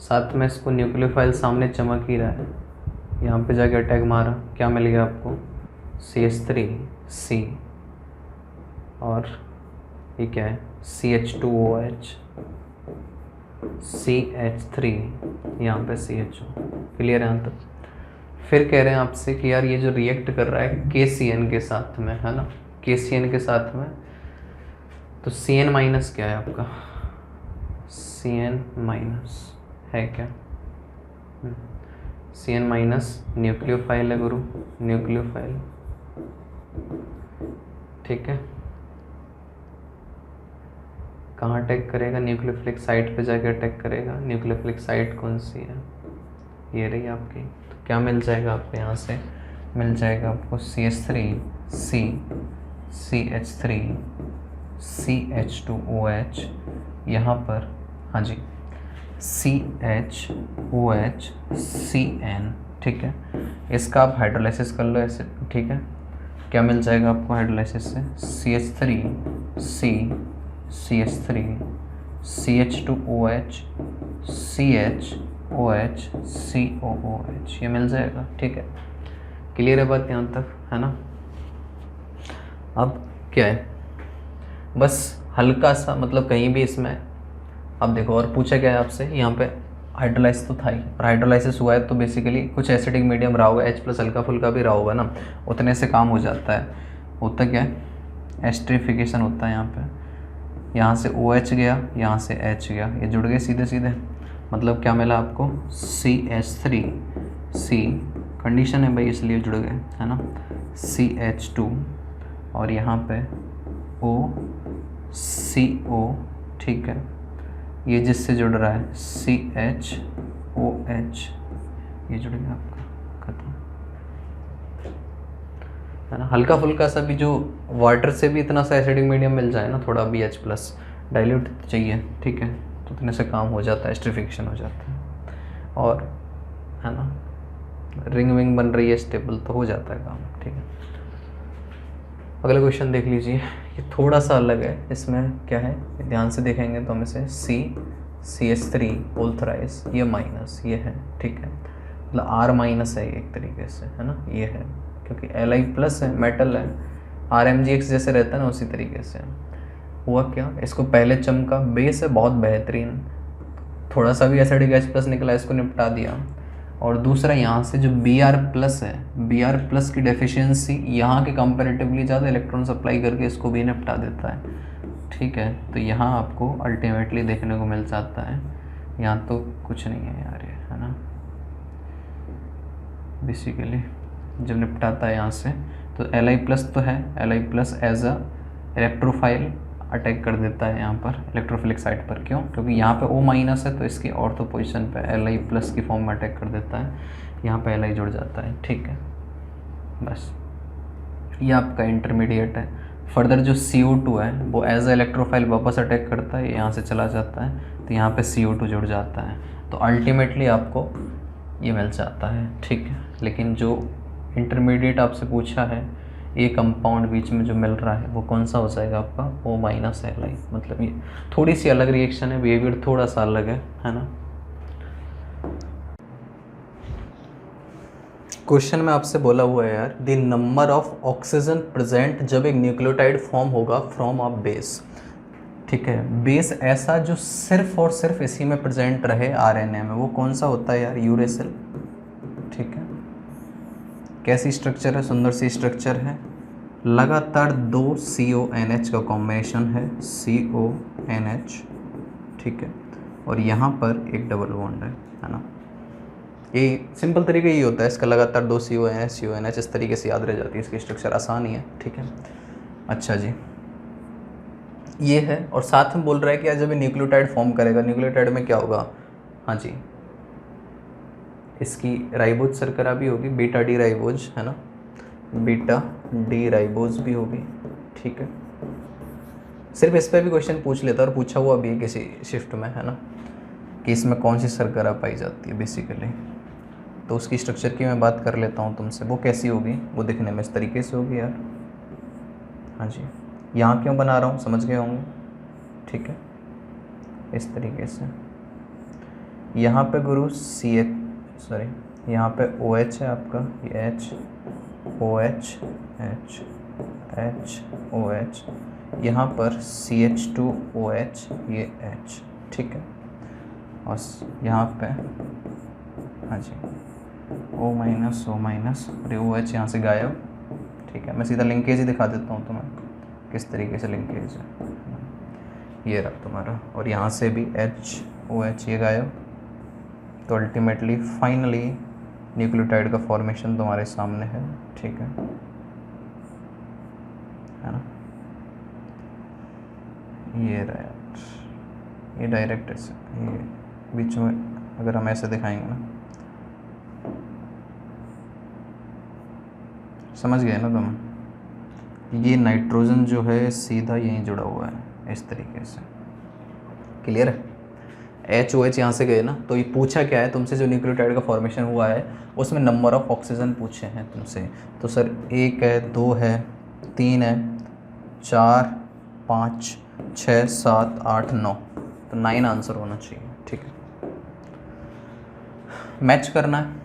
साथ में इसको न्यूक्लियोफाइल सामने चमक ही रहा है, यहाँ पे जाके अटैक मारा, क्या मिल गया आपको, CH3 C, और ये क्या है, CH2OH CH3 यहाँ पे CHO, क्लियर है यहाँ तक। फिर कह रहे हैं आपसे कि यार ये जो रिएक्ट कर रहा है KCN के साथ में, है ना, KCN के साथ में, तो CN- क्या है आपका, CN- है क्या, CN- न्यूक्लियोफाइल है गुरु, न्यूक्लियोफाइल, ठीक है। कहाँ अटैक करेगा, न्यूक्लियोफिलिक साइट पे जाके अटैक करेगा। न्यूक्लियोफिलिक साइट कौन सी है, ये रही आपकी। तो क्या मिल जाएगा आपको, यहाँ से मिल जाएगा आपको CH3 C CH3 CH2OH, यहाँ पर हाँ जी CHOH CN, ठीक है। इसका आप हाइड्रोलाइसिस कर लो ऐसे, ठीक है। क्या मिल जाएगा आपको हाइड्रोलाइसिस से, CH3 C CH3 CH2OH CHOH COOH, ये मिल जाएगा, ठीक है। क्लियर है बात यहाँ तक, है ना। अब क्या है, बस हल्का सा, मतलब कहीं भी इसमें अब देखो, और पूछा क्या है आपसे, यहाँ पे हाइड्रोलाइसिस तो था ही, और हाइड्रोलाइसिस हुआ है तो बेसिकली कुछ एसिडिक मीडियम रहा होगा, H+ हल्का फुल्का भी रहा होगा ना, उतने से काम हो जाता है। होता क्या है, एस्ट्रिफिकेशन होता है। यहाँ पे यहाँ से OH गया, यहाँ से H गया, ये जुड़ गए सीधे सीधे, मतलब क्या मिला आपको, CH3 C कंडीशन है भाई इसलिए जुड़ गए, है ना। CH2 और यहाँ पे OCO, ठीक है, ये जिससे जुड़ रहा है CHOH, ये जुड़ गया आपका, खत्म, है ना। हल्का फुल्का सा भी जो वाटर से भी इतना सा एसिडिक मीडियम मिल जाए ना, थोड़ा BH+ डाइल्यूट चाहिए, ठीक है, तो इतने से काम हो जाता है, एस्ट्रिफिकेशन हो जाता है, और है ना रिंग विंग बन रही है स्टेबल, तो हो जाता है काम, ठीक है। अगला क्वेश्चन देख लीजिए, ये थोड़ा सा अलग है, इसमें क्या है ध्यान से देखेंगे तो हम इसे CH3 होल थ्राइस, ये माइनस, ये है, ठीक है, मतलब R- है एक तरीके से, है ना, ये है क्योंकि Li+ है, मेटल है, RMgX जैसे रहता है ना उसी तरीके से। हुआ क्या, इसको पहले चमका, बेस है बहुत बेहतरीन, थोड़ा सा भी एसिडिक H+ निकला, इसको निपटा दिया, और दूसरा यहाँ से जो Br+ है, Br+ की डेफिशिएंसी यहाँ के कंपैरेटिवली ज़्यादा इलेक्ट्रॉन सप्लाई करके इसको भी निपटा देता है, ठीक है। तो यहाँ आपको अल्टीमेटली देखने को मिल जाता है, यहाँ तो कुछ नहीं है यार ये, है ना, बेसिकली जब निपटाता है यहाँ से तो Li+ तो है, Li+ as a electrophile attack कर देता है यहाँ पर इलेक्ट्रोफिलिक साइड पर, क्यों, क्योंकि यहाँ पे O- है तो इसकी ऑर्थो पोजीशन पे Li+ की फॉर्म में अटैक कर देता है, यहाँ पे Li जुड़ जाता है, ठीक है, बस ये आपका इंटरमीडिएट है। फर्दर जो CO2 है वो एज अ इलेक्ट्रोफाइल वापस अटैक करता है, यहाँ से चला जाता है, तो यहाँ पे CO2 जुड़ जाता है, तो अल्टीमेटली आपको ये मिल जाता है, ठीक है। लेकिन जो इंटरमीडिएट आपसे पूछा है, ये कंपाउंड बीच में जो मिल रहा है वो कौन सा हो जाएगा आपका, O- Li, मतलब ये थोड़ी सी अलग रिएक्शन है, बिहेवियर थोड़ा सा अलग है ना। क्वेश्चन में आपसे बोला हुआ है यार, the number of oxygen present जब एक न्यूक्लियोटाइड फॉर्म होगा फ्रॉम अ बेस, ठीक है, बेस ऐसा जो सिर्फ और सिर्फ इसी में प्रेजेंट रहे RNA में, वो कौन सा होता है यार, यूरेसिल, ठीक है। कैसी स्ट्रक्चर है, सुंदर सी स्ट्रक्चर है, लगातार 2 CONH का कॉम्बिनेशन है, CONH, ठीक है, और यहाँ पर एक डबल बॉन्ड है ना। ये सिंपल तरीका ये होता है इसका, लगातार 2 CONH इस तरीके से याद रह जाती है, इसकी स्ट्रक्चर आसान ही है, ठीक है। अच्छा जी, ये है, और साथ में बोल रहा है कि यार जब ये न्यूक्लियोटाइड फॉर्म करेगा, न्यूक्लियोटाइड में क्या होगा, हाँ जी, इसकी राइबोज शर्करा भी होगी, βD राइबोज, है ना, βD राइबोज भी होगी, ठीक है। सिर्फ इस पर भी क्वेश्चन पूछ लेता और पूछा हुआ भी है किसी शिफ्ट में, है ना, कि इसमें कौन सी शर्करा पाई जाती है बेसिकली, तो उसकी स्ट्रक्चर की मैं बात कर लेता हूँ तुमसे, वो कैसी होगी, वो दिखने में इस तरीके से होगी यार, हाँ जी। यहाँ क्यों बना रहा हूँ समझ गए होंगे, ठीक है, इस तरीके से। यहाँ पे गुरु यहाँ पे OH है आपका, ये H, OH, H, H, OH, यहाँ पर CH2OH, ये H, ठीक है, और यहाँ पे हाँ जी O-, O-, और ये OH यहाँ से गायब, ठीक है। मैं सीधा लिंकेज ही दिखा देता हूँ तुम्हें किस तरीके से लिंकेज है, ये रहा तुम्हारा, और यहाँ से भी HOH ये गायब, तो अल्टीमेटली फाइनली न्यूक्लियोटाइड का फॉर्मेशन तुम्हारे सामने है, ठीक है ना। ये रहा यार, ये डायरेक्ट ऐसे, ये बीच में अगर हम ऐसे दिखाएंगे ना, समझ गए ना तुम, ये नाइट्रोजन जो है सीधा यहीं जुड़ा हुआ है इस तरीके से, क्लियर है। HOH यहाँ से गए ना, तो ये पूछा क्या है तुमसे, जो न्यूक्लियोटाइड का फॉर्मेशन हुआ है उसमें नंबर ऑफ ऑक्सीजन पूछे हैं तुमसे, तो सर 1 है, 2 है, 3 है, 4, 5, 6, 7, 8, 9, तो 9 आंसर होना चाहिए, ठीक है। मैच करना है,